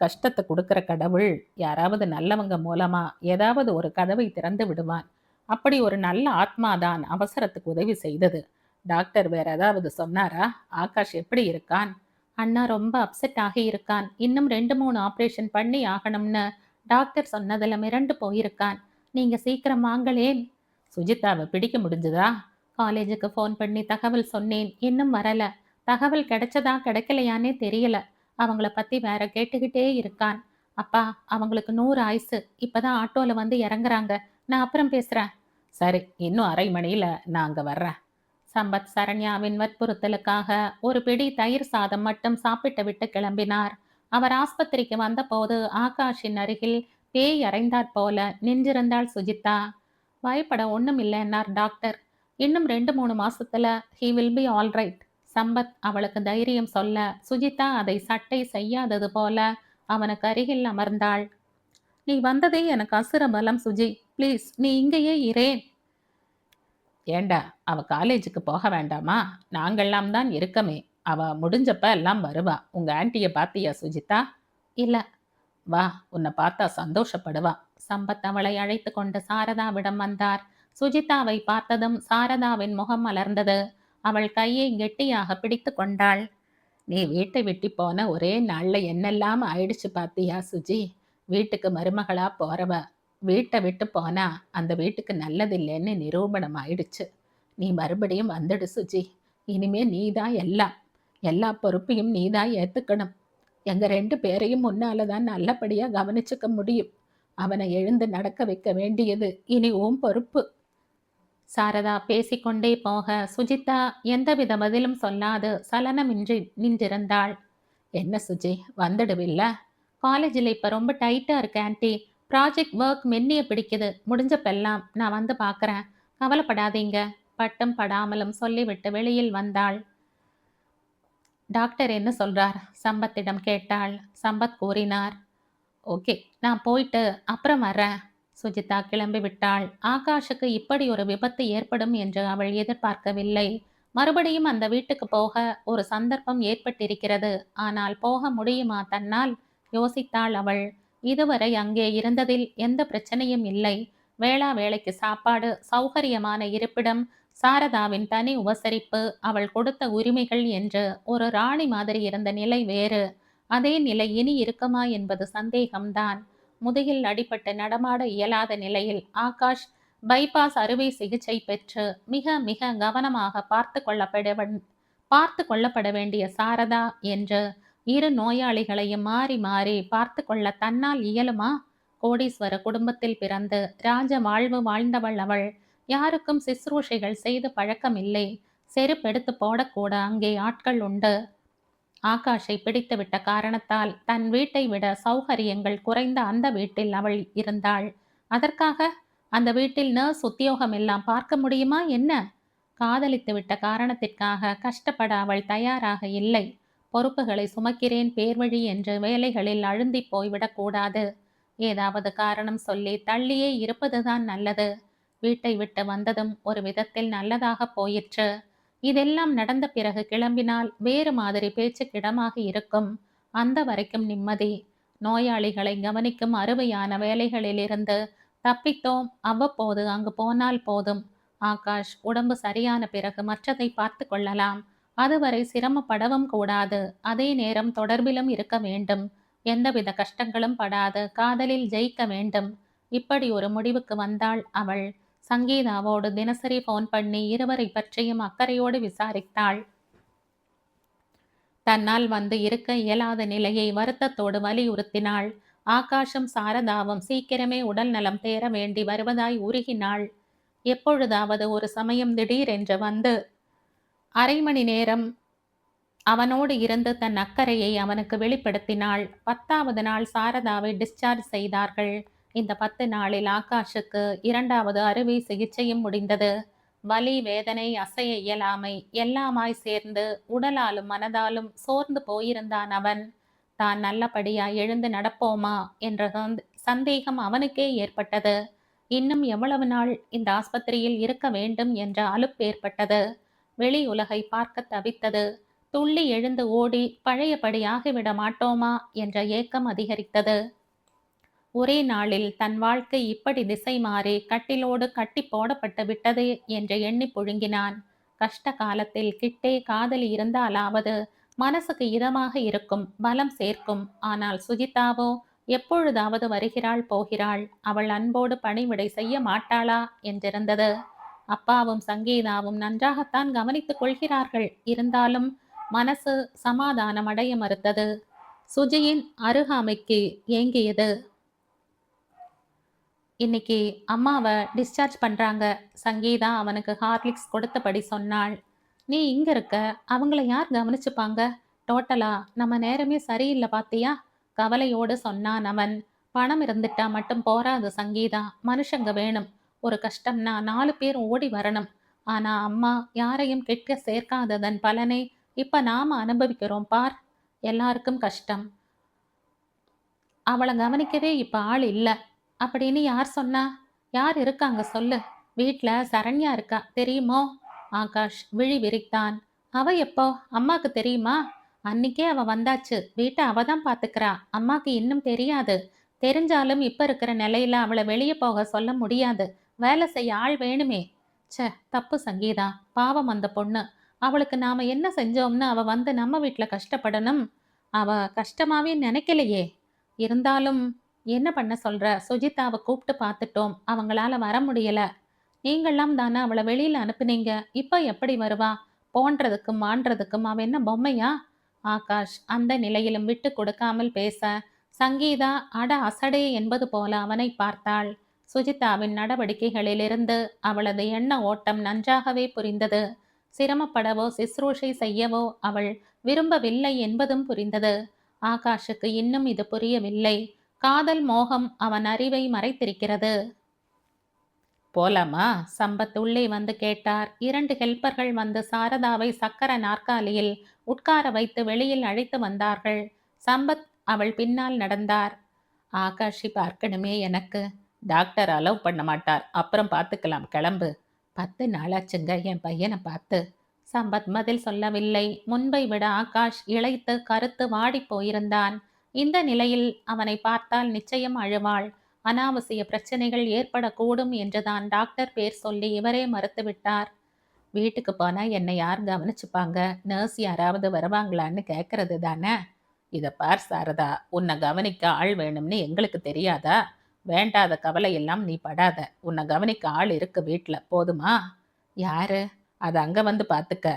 கஷ்டத்தை கொடுக்கிற கடவுள் யாராவது நல்லவங்க மூலமா ஏதாவது ஒரு கதவை திறந்து விடுவான். அப்படி ஒரு நல்ல ஆத்மாதான் அவசரத்துக்கு உதவி செய்தது. டாக்டர் வேற ஏதாவது சொன்னாரா? ஆகாஷ் எப்படி இருக்கான்? அண்ணா ரொம்ப அப்செட் ஆகி இருக்கான். இன்னும் 2-3 ஆபரேஷன் பண்ணி ஆகணும்னு டாக்டர் சொன்னதுல மிரண்டு போயிருக்கான். நீங்க சீக்கிரம் வாங்களேன். சுஜிதாவை பிடிக்க முடிஞ்சதா? காலேஜுக்கு ஃபோன் பண்ணி தகவல் சொன்னேன். இன்னும் வரல. தகவல் கிடைச்சதா கிடைக்கலையானே தெரியல. அவங்கள பத்தி வேற கேட்டுக்கிட்டே இருக்கான். அப்பா, அவங்களுக்கு 100 ஆயுசு. இப்பதான் ஆட்டோல வந்து இறங்குறாங்க. நான் அப்புறம் பேசுறேன். சரி, இன்னும் அரை மணியில நான் அங்க வர்றேன். சம்பத் சரண்யாவின் வற்புறுத்தலுக்காக ஒரு பிடி தயிர் சாதம் மட்டும் சாப்பிட்டு விட்டு கிளம்பினார். அவர் ஆஸ்பத்திரிக்கு வந்தபோது ஆகாஷின் அருகில் பேய் அறைந்தாற் போல நின்றிருந்தாள் சுஜிதா. பயப்பட ஒண்ணும் இல்லைன்னார் டாக்டர். இன்னும் 2-3 மாசத்துல he will be all right. Sampath அவளுக்கு தைரியம் சொல்ல சுஜிதா அதை சட்டை செய்யாதது போல அவனுக்கு அருகில் அமர்ந்தாள். நீ வந்ததே எனக்கு அசுர பலம் சுஜி. ப்ளீஸ் நீ இங்கேயே இரேன். ஏண்டா, அவ காலேஜுக்கு போக வேண்டாமா? நாங்கெல்லாம் தான் இருக்கமே. அவ முடிஞ்சப்ப எல்லாம் வருவா. உங்க ஆன்ட்டிய பாத்தியா சுஜிதா? இல்ல. வா, உன்னை பார்த்தா சந்தோஷப்படுவா. சம்பத் அவளை அழைத்து கொண்டு சாரதாவிடம் வந்தார். சுஜிதாவை பார்த்ததும் சாரதாவின் முகம் மலர்ந்தது. அவள் கையை கெட்டியாக பிடித்து கொண்டாள். நீ வீட்டை விட்டு போன ஒரே நாள்ல என்னெல்லாம் ஆயிடுச்சு பாத்தியா சுஜி? வீட்டுக்கு மருமகளா போறவ வீட்டை விட்டு போனா அந்த வீட்டுக்கு நல்லதில்லைன்னு நிரூபணம் ஆயிடுச்சு. நீ மறுபடியும் வந்துடு சுஜி. இனிமே நீதான் எல்லாம். எல்லா பொறுப்பையும் நீதான் ஏத்துக்கணும். எங்க 2 பேரையும் முன்னாலதான் நல்லபடியா கவனிச்சுக்க முடியும். அவனை எழுந்து நடக்க வைக்க வேண்டியது இனி உன் பொறுப்பு. சாரதா பேசிக்கொண்டே போக சுஜிதா எந்தவித பதிலும் சொல்லாது சலனமின்றி நின்றிருந்தாள். என்ன சுஜி, வந்துடுவில்ல? காலேஜில் இப்ப ரொம்ப டைட்டா இருக்கு ஆன்ட்டி. ப்ராஜெக்ட் ஒர்க் மென்னிய பிடிக்குது. முடிஞ்சப்பெல்லாம் நான் வந்து பார்க்கறேன். கவலைப்படாதீங்க. பட்டும் படாமலும் சொல்லிவிட்டு வெளியில் வந்தாள். டாக்டர் என்ன சொல்றார்? சம்பத்திடம் கேட்டாள். சம்பத் கூறினார். ஓகே, நான் போயிட்டு அப்புறம் வர்றேன். சுஜிதா கிளம்பி விட்டாள். ஆகாஷுக்கு இப்படி ஒரு விபத்து ஏற்படும் என்று அவள் எதிர்பார்க்கவில்லை. மறுபடியும் அந்த வீட்டுக்கு போக ஒரு சந்தர்ப்பம் ஏற்பட்டிருக்கிறது. ஆனால் போக முடியுமா தன்னால்? யோசித்தாள் அவள். இதுவரை அங்கே இருந்ததில் எந்த பிரச்சனையும் இல்லை. வேளா வேளைக்கு சாப்பாடு, சௌகரியமான இருப்பிடம், சாரதாவின் தனி உபசரிப்பு, அவள் கொடுத்த உரிமைகள் என்று ஒரு ராணி மாதிரி இருந்த நிலை வேறு. அதே நிலை இனி இருக்குமா என்பது சந்தேகம்தான். முதுகில் அடிபட்டு நடமாட இயலாத நிலையில் ஆகாஷ் பைபாஸ் அறுவை சிகிச்சை பெற்று மிக மிக கவனமாக பார்த்து கொள்ளப்பட வேண்டிய சாரதா என்று இரு நோயாளிகளையும் மாறி மாறி பார்த்து கொள்ள தன்னால் இயலுமா? கோடீஸ்வர குடும்பத்தில் பிறந்து ராஜ வாழ்வு வாழ்ந்தவள் அவள். யாருக்கும் சிசுரூஷைகள் செய்து பழக்கமில்லை. செருப்பெடுத்து போடக்கூட அங்கே ஆட்கள் உண்டு. ஆகாஷை பிடித்துவிட்ட காரணத்தால் தன் வீட்டை விட சௌகரியங்கள் குறைந்த அந்த வீட்டில் அவள் இருந்தாள். அதற்காக அந்த வீட்டில் நர்ஸ் உத்தியோகம் எல்லாம் பார்க்க முடியுமா என்ன? காதலித்து விட்ட காரணத்திற்காக கஷ்டப்பட அவள் தயாராக இல்லை. பொறுப்புகளை சுமக்கிறேன் பேர்வழி என்று வேலைகளில் அழுந்தி போய்விடக்கூடாது. ஏதாவது காரணம் சொல்லி தள்ளியே இருப்பதுதான் நல்லது. வீட்டை விட்டு வந்ததும் ஒரு விதத்தில் நல்லதாக போயிற்று. இதெல்லாம் நடந்த பிறகு கிளம்பினால் வேறு மாதிரி பேச்சுக்கிடமாக இருக்கும். அந்த வரைக்கும் நிம்மதி. நோயாளிகளை கவனிக்கும் அறுவையான வேலைகளிலிருந்து தப்பித்தோம். அவ்வப்போது அங்கு போனால் போதும். ஆகாஷ் உடம்பு சரியான பிறகு மற்றதை பார்த்து கொள்ளலாம். அதுவரை சிரமப்படவும் கூடாது. அதே நேரம் தொடர்பிலும் இருக்க வேண்டும். எந்தவித கஷ்டங்களும் படாது காதலில் ஜெயிக்க வேண்டும். இப்படி ஒரு முடிவுக்கு வந்தாள் அவள். சங்கீதாவோடு தினசரி போன் பண்ணி இருவரை பற்றியும் அக்கறையோடு விசாரித்தாள். தன்னால் வந்து இருக்க இயலாத நிலையை வருத்தத்தோடு வலியுறுத்தினாள். ஆகாஷும் சாரதாவும் சீக்கிரமே உடல் நலம் தேர வேண்டி வருவதாய் உருகினாள். எப்பொழுதாவது ஒரு சமயம் திடீரென்று வந்து அரை மணி நேரம் அவனோடு இருந்து தன் அக்கறையை அவனுக்கு வெளிப்படுத்தினாள். 10வது நாள் சாரதாவை டிஸ்சார்ஜ் செய்தார்கள். இந்த 10 நாளில் ஆகாஷுக்கு 2வது அறுவை சிகிச்சையும் முடிந்தது. வலி, வேதனை, அசைய இயலாமை எல்லாமாய் சேர்ந்து உடலாலும் மனதாலும் சோர்ந்து போயிருந்தான் அவன். தான் நல்லபடியாய் எழுந்து நடப்போமா என்ற சந்தேகம் அவனுக்கே ஏற்பட்டது. இன்னும் எவ்வளவு நாள் இந்த ஆஸ்பத்திரியில் இருக்க வேண்டும் என்ற அலுப்பு ஏற்பட்டது. வெளி உலகை பார்க்க தவித்தது. துள்ளி எழுந்து ஓடி பழையபடி ஆகிவிட மாட்டோமா என்ற ஏக்கம் அதிகரித்தது. ஒரே நாளில் தன் வாழ்க்கை இப்படி திசை மாறி கட்டிலோடு கட்டி போடப்பட்டு விட்டது என்று எண்ணி புழுங்கினான். கஷ்ட காலத்தில் கிட்டே காதலி இருந்தாலாவது மனசுக்கு இதமாக இருக்கும், பலம் சேர்க்கும். ஆனால் சுஜிதாவோ எப்பொழுதாவது வருகிறாள் போகிறாள். அவள் அன்போடு பணிவிடை செய்ய மாட்டாளா என்றிருந்தது. அப்பாவும் சங்கீதாவும் நன்றாகத்தான் கவனித்துக் கொள்கிறார்கள். இருந்தாலும் மனசு சமாதானம் அடைய மறுத்தது. சுஜியின் அருகாமைக்கு ஏங்கியது. இன்னைக்கு அம்மாவை டிஸ்சார்ஜ் பண்றாங்க. சங்கீதா அவனுக்கு ஹார்லிக்ஸ் கொடுத்தபடி சொன்னாள். நீ இங்க இருக்க, அவங்கள யார் கவனிச்சுப்பாங்க? டோட்டலா நம்ம நேரமே சரியில்லை பாத்தியா? கவலையோடு சொன்னான் அவன். பணம் இருந்துட்டா மட்டும் போராது சங்கீதா, மனுஷங்க வேணும். ஒரு கஷ்டம்னா 4 பேர் ஓடி வரணும். ஆனா அம்மா யாரையும் கெட்ட சேர்க்காததன் பலனை இப்ப நாம அனுபவிக்கிறோம் பார். எல்லாருக்கும் கஷ்டம். அவளை கவனிக்கவே இப்ப ஆள் இல்ல அப்படின்னு யார் சொன்னா? யார் இருக்காங்க சொல்லு? வீட்ல சரண்யா இருக்கா, தெரியுமோ? ஆகாஷ் விழி விரித்தான். அவ எப்போ? அம்மாக்கு தெரியுமா? அன்னிக்கே அவ வந்தாச்சு. வீட்டை அவ தான் பாத்துக்கிறா. அம்மாக்கு இன்னும் தெரியாது. தெரிஞ்சாலும் இப்ப இருக்கிற நிலையில அவளை வெளியே போக சொல்ல முடியாது. வேலை செய்ய ஆள் வேணுமே. ச்சே, தப்பு சங்கீதா. பாவம் அந்த பொண்ணு. அவளுக்கு நாம என்ன செஞ்சோம்னு அவ வந்து நம்ம வீட்டுல கஷ்டப்படணும். அவ கஷ்டமாவே நினைக்கலையே. இருந்தாலும் என்ன பண்ண சொல்ற? சுஜிதாவை கூப்பிட்டு பார்த்துட்டோம். அவங்களால வர முடியல. நீங்கள்லாம் தானே அவளை வெளியில அனுப்புனீங்க. இப்ப எப்படி வருவா? போன்றதுக்கும் மான்றதுக்கும் அவ என்ன பொம்மையா? ஆகாஷ் அந்த நிலையிலும் விட்டு கொடுக்காமல் பேச, சங்கீதா அட அசடே என்பது போல அவனை பார்த்தாள். சுஜிதாவின் நடவடிக்கைகளிலிருந்து அவளது எண்ண ஓட்டம் நன்றாகவே புரிந்தது. சிரமப்படவோ சிஸ்ரூஷை செய்யவோ அவள் விரும்பவில்லை என்பதும் புரிந்தது. ஆகாஷுக்கு இன்னும் இது புரியவில்லை. காதல் மோகம் அவன் அறிவை மறைத்திருக்கிறது. போலாமா? சம்பத் உள்ளே வந்து கேட்டார். 2 ஹெல்ப்பர்கள் வந்து சாரதாவை சக்கர நாற்காலியில் உட்கார வைத்து வெளியில் அழைத்து வந்தார்கள். சம்பத் அவள் பின்னால் நடந்தார். ஆகாஷி பார்க்கணுமே எனக்கு. டாக்டர் அலோவ் பண்ண மாட்டார். அப்புறம் பார்த்துக்கலாம், கிளம்பு. 10 நாளாச்சுங்க என் பையனை பார்த்து. சம்பத் பதில் சொல்லவில்லை. முன்பை விட ஆகாஷ் இளைத்து கருத்து வாடி போயிருந்தான். இந்த நிலையில் அவனை பார்த்தால் நிச்சயம் அழுவாள். அனாவசிய பிரச்சனைகள் ஏற்படக்கூடும் என்றுதான் டாக்டர் பேர் சொல்லி இவரே மறுத்துவிட்டார். வீட்டுக்கு போனா என்னை யார் கவனிச்சுப்பாங்க? நர்ஸ் யாராவது வருவாங்களான்னு கேட்கறது தானே. இதை பார் சாரதா, உன்னை கவனிக்க ஆள் வேணும்னு எங்களுக்கு தெரியாதா? வேண்டாத கவலை எல்லாம் நீ படாத. உன்னை கவனிக்க ஆள் இருக்கு வீட்டுல, போதுமா? யாரு? அது அங்க வந்து பார்த்துக்க.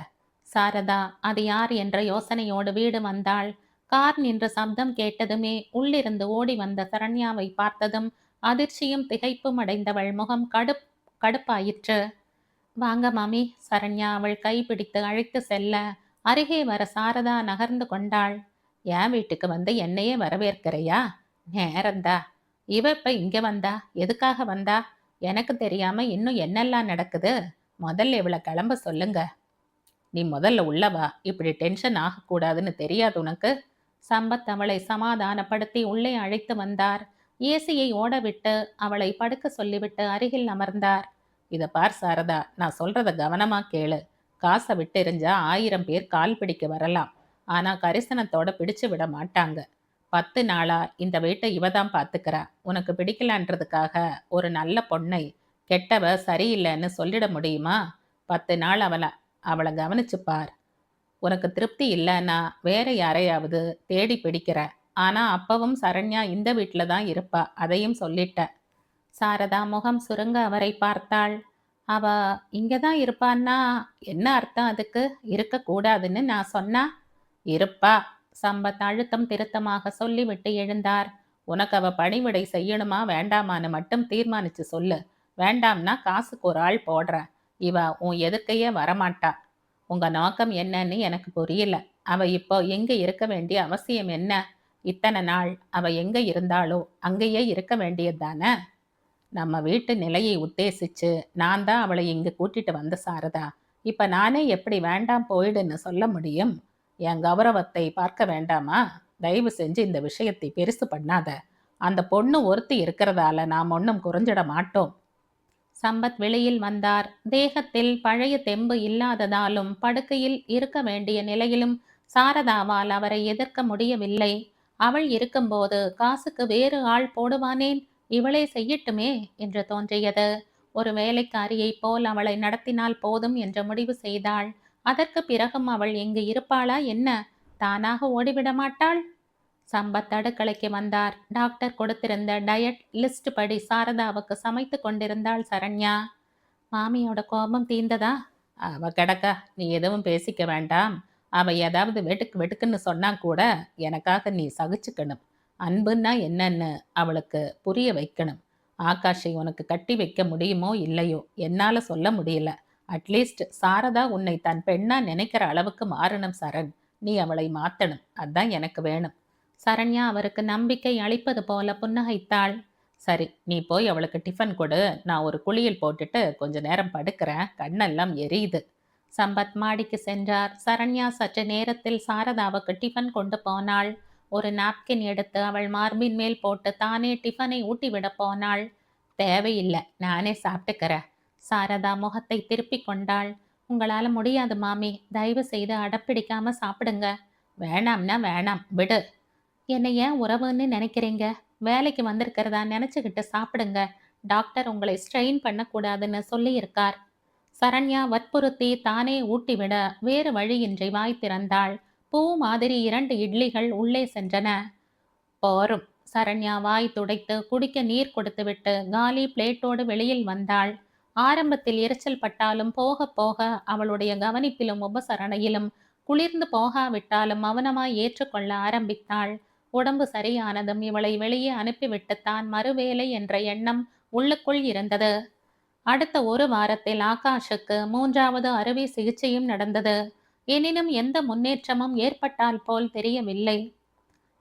சாரதா அது யார் என்ற யோசனையோடு வீடு வந்தாள். கார் நின்ற சப்தம் கேட்டதுமே உள்ளிருந்து ஓடி வந்த சரண்யாவை பார்த்ததும் அதிர்ச்சியும் திகைப்பும் அடைந்தவள் முகம் கடுப்பாயிற்று. வாங்க மாமி. சரண்யா அவள் கை பிடித்து அழைத்து செல்ல அருகே வர சாரதா நகர்ந்து கொண்டாள். என் வீட்டுக்கு வந்து என்னையே வரவேற்கிறையா? நேரந்தா. இவ இப்ப இங்க வந்தா? எதுக்காக வந்தா? எனக்கு தெரியாம இன்னும் என்னெல்லாம் நடக்குது? முதல்ல இவளை கிளம்ப சொல்லுங்க. நீ முதல்ல உள்ளவா. இப்படி டென்ஷன் ஆகக்கூடாதுன்னு தெரியாது உனக்கு? சம்பத் அவளை சமாதானப்படுத்தி உள்ளே அழைத்து வந்தார். ஏசியை ஓடவிட்டு அவளை படுக்க சொல்லிவிட்டு அருகில் அமர்ந்தார். இதை பார் சாரதா, நான் சொல்றத கவனமா கேளு. காசை விட்டு எறிஞ்சா 1000 பேர் கால் பிடிக்க வரலாம். ஆனா கரிசனத்தோட பிடிச்சு விட மாட்டாங்க. 10 நாளா இந்த வீட்டை இவதான் பாத்துக்கிறா. உனக்கு பிடிக்கலான்றதுக்காக ஒரு நல்ல பொண்ணை கெட்டவ சரியில்லைன்னு சொல்லிட முடியுமா? 10 நாள் அவளை கவனிச்சுப்பார். உனக்கு திருப்தி இல்லைன்னா வேற யாரையாவது தேடி பிடிக்கிற. ஆனா அப்பவும் சரண்யா இந்த வீட்டில தான் இருப்பா, அதையும் சொல்லிட்ட. சாரதா முகம் சுருங்க அவரை பார்த்தாள். அவ இங்கதான் இருப்பான்னா என்ன அர்த்தம்? அதுக்கு இருக்கக்கூடாதுன்னு நான் சொன்னா? இருப்பா. சம்பத் அழுத்தம் திருத்தமாக சொல்லிவிட்டு எழுந்தார். உனக்கு அவ பணிவிடை செய்யணுமா வேண்டாமான்னு மட்டும் தீர்மானிச்சு சொல்லு. வேண்டாம்னா காசுக்கு ஒரு ஆள் போடுறேன். இவ உன் எதுர்க்கையே வரமாட்டா. உங்க நோக்கம் என்னன்னு எனக்கு புரியல. அவ இப்போ எங்க இருக்க வேண்டிய அவசியம் என்ன? இத்தனை நாள் அவ எங்க இருந்தாளோ அங்கேயே இருக்க வேண்டியது தானே? நம்ம வீட்டு நிலையை உத்தேசிச்சு நான் தான் அவளை இங்கு கூட்டிட்டு வந்த சாரதா. இப்ப நானே எப்படி வேண்டாம் போயிடுன்னு சொல்ல முடியும்? என் கௌரவத்தை பார்க்க வேண்டாமா? தயவு செஞ்சு இந்த விஷயத்தை பெருசு பண்ணாத. அந்த பொண்ணு ஒருத்தி இருக்கிறதால நாம் ஒன்றும் குறைஞ்சிட மாட்டோம். சம்பத் வெளியில் வந்தார். தேகத்தில் பழைய தெம்பு இல்லாததாலும் படுக்கையில் இருக்க வேண்டிய நிலையிலும் சாரதாவால் அவரை எதிர்க்க முடியவில்லை. அவள் இருக்கும்போது காசுக்கு வேறு ஆள் போடுவானேன், இவளே செய்யட்டுமே என்று தோன்றியது. ஒரு வேலைக்காரியைப் போல் அவளை நடத்தினால் போதும் என்று முடிவு செய்தாள். அதற்கு பிறகும் அவள் இங்கு இருப்பாளா என்ன? தானாக ஓடிவிட மாட்டாள்? சம்பத் அடுக்கலைக்கு வந்தார். டாக்டர் கொடுத்திருந்த டயட் லிஸ்ட் படி சாரதாவுக்கு சமைத்து கொண்டிருந்தாள் சரண்யா. மாமியோட கோபம் தீர்ந்ததா? அவ கிடக்கா, நீ எதுவும் பேசிக்க வேண்டாம். அவ ஏதாவது வெட்டுக்கு வெட்டுக்குன்னு சொன்னா கூட எனக்காக நீ சகிச்சுக்கணும். அன்புன்னா என்னன்னு அவளுக்கு புரிய வைக்கணும். ஆகாஷை உனக்கு கட்டி வைக்க முடியுமோ இல்லையோ என்னால சொல்ல முடியல. அட்லீஸ்ட் சாரதா உன்னை தன் பெண்ணா நினைக்கிற அளவுக்கு மாறணும் சரண். நீ அவளை மாத்தணும். அதான் எனக்கு வேணும். சரண்யா அவருக்கு நம்பிக்கை அளிப்பது போல புன்னகைத்தாள். சரி, நீ போய் அவளுக்கு டிஃபன் கொடு. நான் ஒரு குளியல் போட்டுட்டு கொஞ்ச நேரம் படுக்கிறேன். கண்ணெல்லாம் எரியுது. சம்பத் மாடிக்கு சென்றார். சரண்யா சற்று நேரத்தில் சாரதாவுக்கு டிஃபன் கொண்டு போனாள். ஒரு நாப்கின் எடுத்து அவள் மார்பின் மேல் போட்டு தானே டிஃபனை ஊட்டிவிட போனாள். தேவையில்லை, நானே சாப்பிட்டுக்கிறேன். சாரதா முகத்தை திருப்பிக் கொண்டாள். உங்களால முடியாது மாமி, தயவு செய்து அடப்பிடிக்காம சாப்பிடுங்க. வேணாம்னா வேணாம், விடு. என்னை ஏன் உறவுன்னு நினைக்கிறீங்க? வேலைக்கு வந்திருக்கிறதா நினச்சிக்கிட்டு சாப்பிடுங்க. டாக்டர் உங்களை ஸ்ட்ரெயின் பண்ணக்கூடாதுன்னு சொல்லியிருக்கார். சரண்யா வற்புறுத்தி தானே ஊட்டிவிட வேறு வழியின்றி வாய் திறந்தாள். பூ மாதிரி 2 இட்லிகள் உள்ளே சென்றன. போரும். சரண்யா வாய் துடைத்து குடிக்க நீர் கொடுத்துவிட்டு காலி பிளேட்டோடு வெளியில் வந்தாள். ஆரம்பத்தில் எரிச்சல் பட்டாலும் போக போக அவளுடைய கவனிப்பிலும் உபசரணையிலும் குளிர்ந்து போகாவிட்டாலும் மௌனமாய் ஏற்றுக்கொள்ள ஆரம்பித்தாள். உடம்பு சரியானதும் இவளை வெளியே அனுப்பிவிட்டுத்தான் மறுவேலை என்ற எண்ணம் உள்ளுக்குள் இருந்தது. அடுத்த ஒரு வாரத்தில் ஆகாஷுக்கு 3வது அறுவை சிகிச்சையும் நடந்தது. எனினும் எந்த முன்னேற்றமும் ஏற்பட்டால் போல் தெரியவில்லை.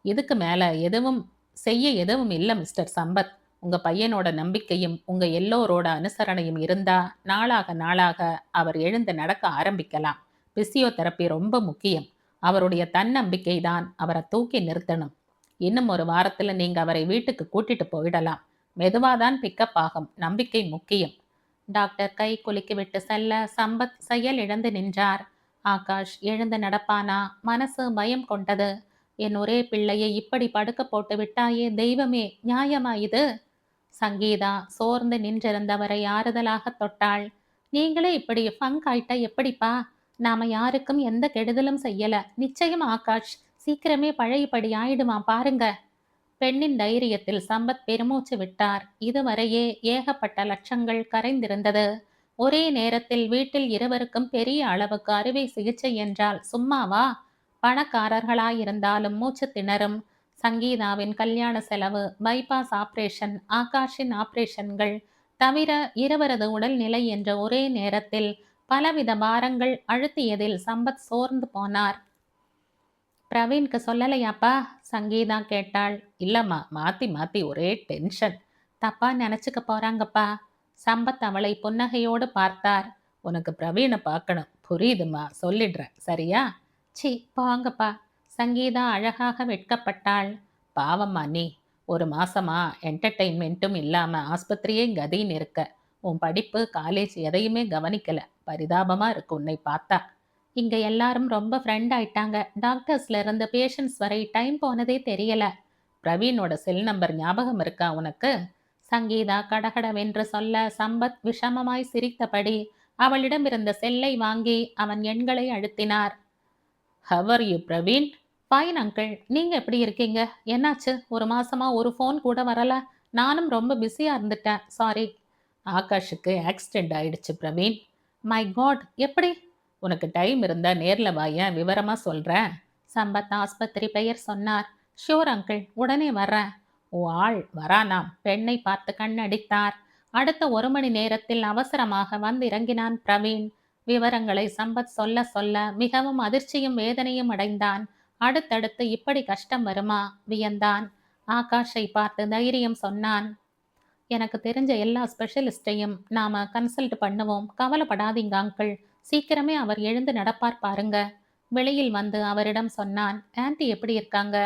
இதுக்கு மேல எதுவும் இல்லை மிஸ்டர் சம்பத். உங்க பையனோட நம்பிக்கையும் உங்க எல்லோரோட அனுசரணையும் இருந்தா நாளாக நாளாக அவர் எழுந்து நடக்க ஆரம்பிக்கலாம். பிசியோதெரப்பி ரொம்ப முக்கியம். அவருடைய தன்னம்பிக்கை தான் அவரை தூக்கி நிறுத்தணும். இன்னும் ஒரு வாரத்துல நீங்க அவரை வீட்டுக்கு கூட்டிட்டு போயிடலாம். மெதுவாதான் பிக்கப் ஆகும். நம்பிக்கை முக்கியம். டாக்டர் கை குலுக்கிவிட்டு செல்ல சம்பத் செயல் இழந்து நின்றார். ஆகாஷ் எழுந்து நடப்பானா? மனசு பயம் கொண்டது. என் ஒரே பிள்ளையை இப்படி படுக்க போட்டு விட்டாயே தெய்வமே, நியாயமா இது? சங்கீதா சோர்ந்து நின்றிருந்தவரை ஆறுதலாக தொட்டாள். நீங்களே இப்படி ஃபங்க் ஆயிட்டா எப்படிப்பா? நாம யாருக்கும் எந்த கெடுதலும் செய்யல. நிச்சயம் ஆகாஷ் சீக்கிரமே பழையபடி ஆயிடுவான் பாருங்க. பெண்ணின் தைரியத்தில் சம்பத் பெருமூச்சு விட்டார். இதுவரையே ஏகப்பட்ட லட்சங்கள் கரைந்திருந்தது. ஒரே நேரத்தில் வீட்டில் இருவருக்கும் பெரிய அளவுக்கு அறுவை சிகிச்சை என்றால் சும்மாவா? பணக்காரர்களாயிருந்தாலும் மூச்சு திணறும். சங்கீதாவின் கல்யாண செலவு, பைபாஸ் ஆபரேஷன், ஆகாஷின் ஆபரேஷன்கள் தவிர இருவரது உடல்நிலை என்ற ஒரே நேரத்தில் பலவித பாரங்கள் அழுத்தியதில் சம்பத் சோர்ந்து போனார். பிரவீனுக்கு சொல்லலையாப்பா? சங்கீதா கேட்டாள். இல்லம்மா, மாத்தி மாத்தி ஒரே டென்ஷன். தப்பா நினைச்சுக்க போறாங்கப்பா. சம்பத் அவளை புன்னகையோடு பார்த்தார். உனக்கு பிரவீனை பார்க்கணும். புரியுதுமா, சொல்லிடுறேன், சரியா? சி போங்கப்பா. சங்கீதா அழகாக வெட்கப்பட்டாள். பாவம்மா நீ. ஒரு மாசமா என்டர்டெயின்மெண்ட்டும் இல்லாம ஆஸ்பத்திரியே கதின்னு இருக்க. உன் படிப்பு காலேஜ் எதையுமே கவனிக்கல. பரிதாபமா இருக்கு உன்னை பார்த்தா. இங்க எல்லாரும் ரொம்ப ஃப்ரெண்ட் ஆயிட்டாங்க. டாக்டர்ஸ்ல இருந்து பேஷண்ட்ஸ் வரை டைம் போனதே தெரியல. பிரவீனோட செல் நம்பர் ஞாபகம் இருக்கா உனக்கு? சங்கீதா கடகடவென்று சொல்ல சம்பத் விஷமமாய் சிரித்தபடி அவளிடமிருந்த செல்லை வாங்கி அவன் எண்களை அழுத்தினார். How are you Praveen? Fine uncle. நீங்க எப்படி இருக்கீங்க? என்னாச்சு? ஒரு மாசமா ஒரு ஃபோன் கூட வரல. நானும் ரொம்ப பிஸியா இருந்துட்டேன், சாரி. ஆகாஷுக்கு ஆக்சிடென்ட் ஆயிடுச்சு பிரவீன். மை காட், எப்படி? உனக்கு டைம் இருந்தா நேர்ல வாயேன், விவரமா சொல்றேன். சம்பத் ஆஸ்பத்திரி பெயர் சொன்னார். ஷூர் அங்கிள், உடனே வர்றேன். ஓ ஆள் வரானாம். பெண்ணை பார்த்து கண்ணடித்தார். அடுத்த 1 மணி நேரத்தில் அவசரமாக வந்து இறங்கினான் பிரவீன். விவரங்களை சம்பத் சொல்ல சொல்ல மிகவும் அதிர்ச்சியும் வேதனையும் அடைந்தான். அடுத்தடுத்து இப்படி கஷ்டம் வருமா வியந்தான். ஆகாஷை பார்த்து தைரியம் சொன்னான். எனக்கு தெரிஞ்ச எல்லா ஸ்பெஷலிஸ்டையும் நாம கன்சல்ட் பண்ணுவோம். கவலைப்படாதீங்க அங்கிள். சீக்கிரமே அவர் எழுந்து நடப்பார் பாருங்க. வெளியில் வந்து அவரிடம் சொன்னான். ஆன்ட்டி எப்படி இருக்காங்க?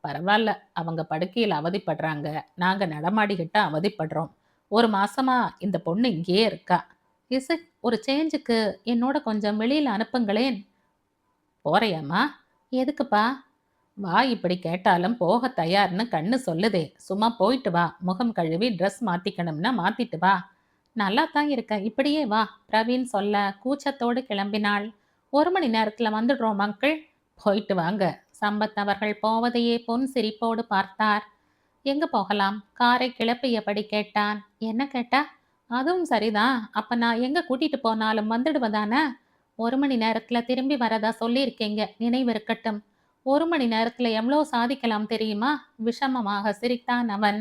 பரவாயில்ல. அவங்க படுக்கையில் அவதிப்படுறாங்க. நாங்க நடமாடிக்கிட்ட அவதிப்படுறோம். 1 மாசமா இந்த பொண்ணு இங்கேயே இருக்கா. Is it? ஒரு சேஞ்சுக்கு என்னோட கொஞ்சம் வெளியில அனுப்புங்களேன். போறியாம்மா? எதுக்குப்பா? வா, இப்படி கேட்டாலும் போக தயார்னு கண்ணு சொல்லுதே. சும்மா போயிட்டு வா. முகம் கழுவி ட்ரெஸ் மாத்திக்கணும்னா மாத்திட்டு வா. நல்லா தான் இருக்க, இப்படியே வா. பிரவீன் சொல்ல கூச்சத்தோடு கிளம்பினாள். 1 மணி நேரத்துல வந்துடுறோம் அங்கிள். போயிட்டு வாங்க. சம்பத் அவர்கள் போவதையே பொன் சிரிப்போடு பார்த்தார். எங்க போகலாம்? காரை கிளப்பியபடி கேட்டான். என்ன கேட்டா? அதுவும் சரிதான். அப்ப நான் எங்க கூட்டிட்டு போனாலும் வந்துடுவதானே? 1 மணி நேரத்துல திரும்பி வரதா சொல்லியிருக்கீங்க. நினைவு இருக்கட்டும். 1 மணி நேரத்துல எவ்வளோ சாதிக்கலாம் தெரியுமா? விஷமமாக சிரித்தான் அவன்.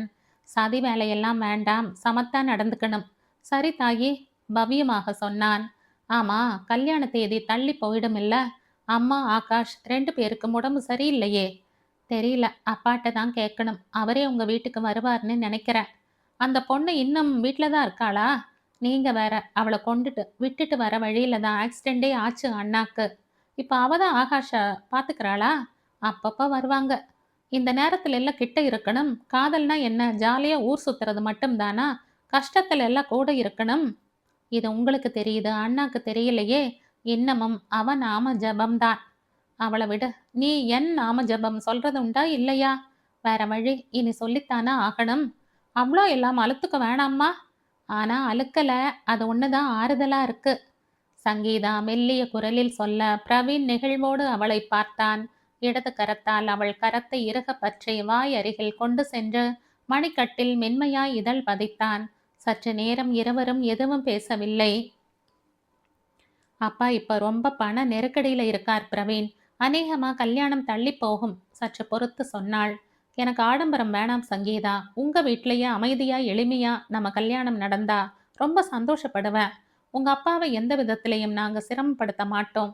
சதி வேலையெல்லாம் வேண்டாம். சமத்தா நடந்துக்கணும். சரி தாயி, பவ்யமாக சொன்னான். ஆமா, கல்யாண தேதி தள்ளி போயிடும் இல்ல? அம்மா ஆகாஷ் 2 பேருக்கும் உடம்பு சரியில்லையே. தெரியல, அப்பாட்ட தான் கேட்கணும். அவரே உங்க வீட்டுக்கு வருவார்னு நினைக்கிறேன். அந்த பொண்ணு இன்னும் வீட்டில தான் இருக்காளா? நீங்க வேற, அவளை கொண்டுட்டு விட்டுட்டு வர வழியில தான் ஆக்சிடென்டே ஆச்சு அண்ணாக்கு. இப்ப அவ தான் ஆகாஷ பாத்துக்கிறாளா? அப்பப்ப வருவாங்க. இந்த நேரத்துல எல்லாம் கிட்ட இருக்கணும். காதல்னா என்ன, ஜாலியா ஊர் சுத்துறது மட்டும் தானா? கஷ்டத்துல எல்லாம் கூட இருக்கணும். இது உங்களுக்கு தெரியுது, அண்ணாக்கு தெரியலையே. இன்னமும் அவன் நாம ஜபம்தான். அவளை விடு. நீ என் நாம ஜபம் சொல்றது உண்டா இல்லையா? வேற வழி இனி சொல்லித்தானா ஆகணும். அவ்வளோ எல்லாம் அழுத்துக்க வேணாம்மா. ஆனா அழுக்கல, அது ஒண்ணுதான் ஆறுதலா இருக்கு. சங்கீதா மெல்லிய குரலில் சொல்ல பிரவீன் நெகிழ்வோடு அவளை பார்த்தான். இடது கரத்தால் அவள் கரத்தை இறுக பற்றி வாய் அருகில் கொண்டு சென்று மணிக்கட்டில் மென்மையாய் இதழ் பதித்தான். சற்று நேரம் இருவரும் எதுவும் பேசவில்லை. அப்பா இப்ப ரொம்ப பண நெருக்கடியில இருக்கார் பிரவீன். அநேகமா கல்யாணம் தள்ளி போகும். சற்று பொறுத்து சொன்னாள். எனக்கு ஆடம்பரம் வேணாம் சங்கீதா. உங்க வீட்லயே அமைதியா எளிமையா நம்ம கல்யாணம் நடந்தா ரொம்ப சந்தோஷப்படுவேன். உங்க அப்பாவை எந்த விதத்திலையும் நாங்க சிரமப்படுத்த மாட்டோம்.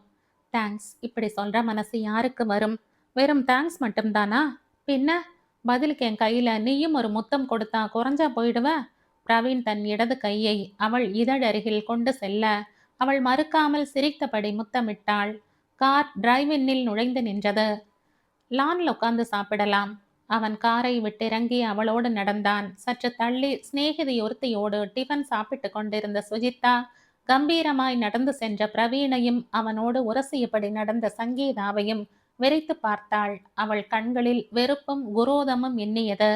தேங்க்ஸ். இப்படி சொல்ற மனசு யாருக்கு வரும்? வெறும் தேங்க்ஸ் மட்டும்தானா? பின்ன பதிலுக்கு என் கையில நீயும் ஒரு முத்தம் கொடுத்தா குறைஞ்சா போயிடுவ? பிரவீன் தன் இடது கையை அவள் இதழருகில் கொண்டு செல்ல அவள் மறுக்காமல் சிரித்தபடி முத்தமிட்டாள். கார் டிரைவினில் நுழைந்து நின்றது. லான்ல உட்கார்ந்து சாப்பிடலாம். அவன் காரை விட்டிறங்கி அவளோடு நடந்தான். சற்று தள்ளி சிநேகிதி ஒருத்தியோடு டிஃபன் சாப்பிட்டு கொண்டிருந்த சுஜிதா, கம்பீரமாய் நடந்து சென்ற பிரவீனையும் அவனோடு உரசியபடி நடந்த சங்கீதாவையும் வெறித்து பார்த்தாள். அவள் கண்களில் வெறுப்பும் குரோதமும் எண்ணியது.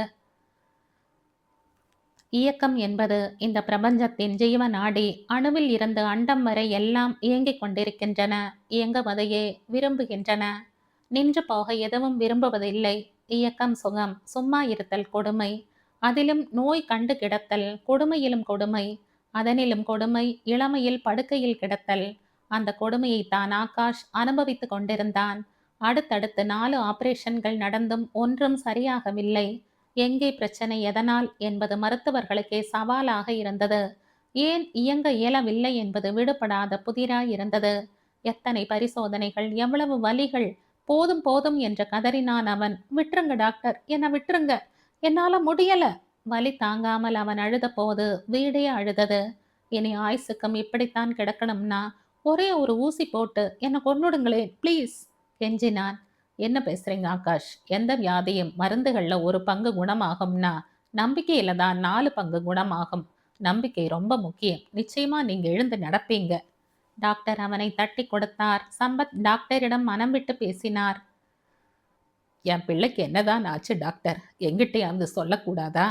இயக்கம் என்பது இந்த பிரபஞ்சத்தின் ஜீவநாடி. அணுவில் இருந்து அண்டம் வரை எல்லாம் இயங்கிக் கொண்டிருக்கின்றன. இயங்குவதையே விரும்புகின்றன. நின்று போக எதுவும் விரும்புவதில்லை. இயக்கம் சுகம், சும்மா இருத்தல் கொடுமை. அதிலும் நோய் கண்டு கிடத்தல் கொடுமையிலும் கொடுமை. அதனிலும் கொடுமை இளமையில் படுக்கையில் கிடத்தல். அந்த கொடுமையை தான் ஆகாஷ் அனுபவித்து கொண்டிருந்தான். அடுத்தடுத்து 4 ஆபரேஷன்கள் நடந்தும் ஒன்றும் சரியாகவில்லை. எங்கே பிரச்சனை, எதனால் என்பது மருத்துவர்களுக்கே சவாலாக இருந்தது. ஏன் இயங்க இயலவில்லை என்பது விடுபடாத புதிராய் இருந்தது. எத்தனை பரிசோதனைகள், எவ்வளவு வலிகள். போதும் போதும் என்று கதறினான் அவன். விட்டுருங்க டாக்டர், என்னை விட்டுருங்க, என்னால முடியல. வலி தாங்காமல் அவன் அழுத போது வீடே அழுதது. இனி ஆயுசுக்கும் இப்படித்தான் கிடக்கணும்னா ஒரே ஒரு ஊசி போட்டு என்னை கொன்னுடுங்களேன் ப்ளீஸ் கெஞ்சினான். என்ன பேசுறீங்க ஆகாஷ்? எந்த வியாதியும் மருந்துகள்ல ஒரு பங்கு குணமாகும்னா நம்பிக்கையில தான் 4 பங்கு குணமாகும். நம்பிக்கை ரொம்ப முக்கியம். நிச்சயமா நீங்க எழுந்து நடப்பீங்க. டாக்டர் அவனை தட்டி கொடுத்தார். சம்பத் டாக்டரிடம் மனம் விட்டு பேசினார். என் பிள்ளைக்கு என்னதான் ஆச்சு டாக்டர்? எங்கிட்டையாவது சொல்லக்கூடாதா?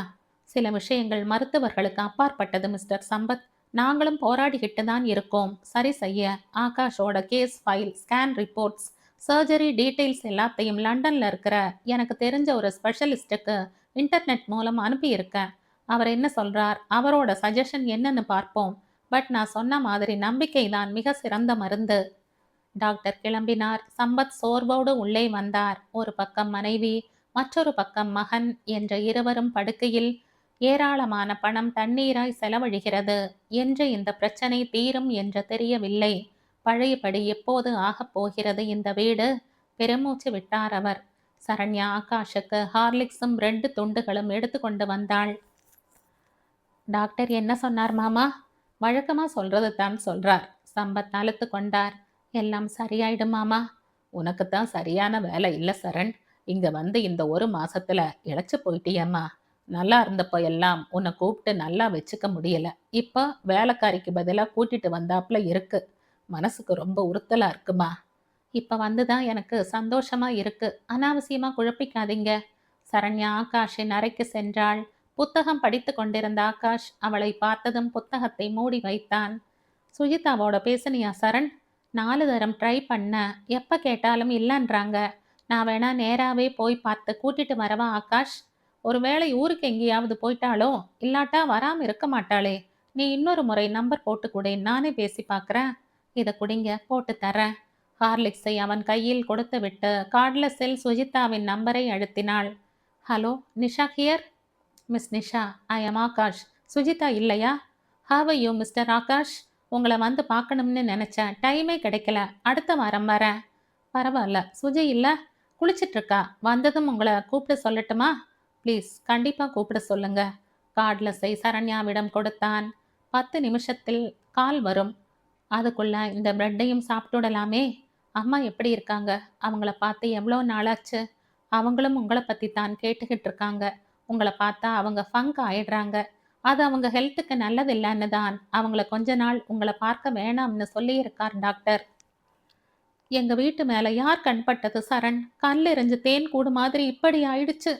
சில விஷயங்கள் மருத்துவர்களுக்கு அப்பாற்பட்டது மிஸ்டர் சம்பத். நாங்களும் போராடிக்கிட்டு தான் இருக்கோம் சரி செய்ய. ஆகாஷோட case file, scan reports, surgery details எல்லாத்தையும் லண்டன்ல இருக்கிற எனக்கு தெரிஞ்ச ஒரு ஸ்பெஷலிஸ்ட்டுக்கு இன்டர்நெட் மூலம் அனுப்பியிருக்கேன். அவர் என்ன சொல்றார், அவரோட சஜஷன் என்னன்னு பார்ப்போம். பட் நான் சொன்ன மாதிரி நம்பிக்கை தான் மிக சிறந்த மருந்து. டாக்டர் கிளம்பினார். சம்பத் சோர்வோடு உள்ளே வந்தார். ஒரு பக்கம் மனைவி, மற்றொரு பக்கம் மகன் என்ற இருவரும் படுக்கையில் ஏராளமான பணம் தண்ணீராய் செலவழிகிறது என்று இந்த பிரச்சனை தீரும் என்று தெரியவில்லை. பழையபடி எப்போது ஆகப் போகிறது இந்த வீடு? பெருமூச்சு விட்டார் அவர். சரண்யா ஆகாஷுக்கு ஹார்லிக்ஸும் பிரெட் துண்டுகளும் எடுத்து கொண்டு வந்தாள். டாக்டர் என்ன சொன்னார் மாமா? வழக்கமா சொல்றது தான் சொல்றார். சம்பத் அழுத்து கொண்டார். எல்லாம் சரியாயிடும் மாமா. உனக்குத்தான் சரியான வேலை இல்ல சரண். இங்க வந்து இந்த ஒரு மாசத்துல இழைச்சு போயிட்டியம்மா. நல்லா இருந்தப்போ எல்லாம் உன்னை கூப்பிட்டு நல்லா வச்சுக்க முடியல. இப்ப வேலைக்காரிக்கு பதிலா கூட்டிட்டு வந்தாப்புல இருக்கு. மனசுக்கு ரொம்ப உறுத்தலா இருக்குமா. இப்ப வந்துதான் எனக்கு சந்தோஷமா இருக்கு. அனாவசியமா குழப்பிக்காதீங்க. சரண்யா ஆகாஷின் அறைக்கு சென்றாள். புத்தகம் படித்து கொண்டிருந்த ஆகாஷ் அவளை பார்த்ததும் புத்தகத்தை மூடி வைத்தான். சுஜிதாவோட பேசுனியா சரண்? 4 தரம் ட்ரை பண்ண. எப்ப கேட்டாலும் இல்லைன்றாங்க. நான் வேணா நேராவே போய் பார்த்து கூட்டிட்டு வரவா ஆகாஷ்? ஒருவேளை ஊருக்கு எங்கேயாவது போயிட்டாளோ? இல்லாட்டா வராம இருக்க மாட்டாளே. நீ இன்னொரு முறை நம்பர் போட்டு கொடு, நானே பேசி பார்க்குறேன். இதை குடிங்க, போட்டு தரேன். ஹார்லிக்ஸை அவன் கையில் கொடுத்துவிட்டு கார்ட்லெஸ்ஸில் சுஜிதாவின் நம்பரை அழுத்தினாள். Hello, Nisha here. Miss Nisha, I am Akash. Sujitha இல்லையா? How you mister Akash? உங்களை வந்து பார்க்கணும்னு நினச்சேன். டைமே கிடைக்கல. அடுத்த வாரம் வரேன். பரவாயில்ல, சுஜி இல்லை? குளிச்சிட்ருக்கா. வந்ததும் உங்களை கூப்பிட்டு சொல்லட்டுமா? ப்ளீஸ், கண்டிப்பாக கூப்பிட சொல்லுங்க. கார்ட்லெஸ்ஸை சரண்யாவிடம் கொடுத்தான். 10 நிமிஷத்தில் கால் வரும். அதுக்குள்ள இந்த பிரெட்டையும் சாப்பிட்டுடலாமே. அம்மா எப்படி இருக்காங்க? அவங்கள பார்த்து எவ்வளோ நாளாச்சு? அவங்களும் உங்களை பற்றி தான் கேட்டுக்கிட்டு இருக்காங்க. உங்களை பார்த்தா அவங்க ஃபங்க் ஆயிடுறாங்க. அது அவங்க ஹெல்த்துக்கு நல்லதில்லைன்னு தான் அவங்கள கொஞ்ச நாள் உங்களை பார்க்க வேணாம்னு சொல்லியிருக்கார் டாக்டர். எங்கள் வீட்டு மேலே யார் கண்பட்டது சரண்? கல் எறிஞ்சு தேன் கூடு மாதிரி இப்படி ஆயிடுச்சு.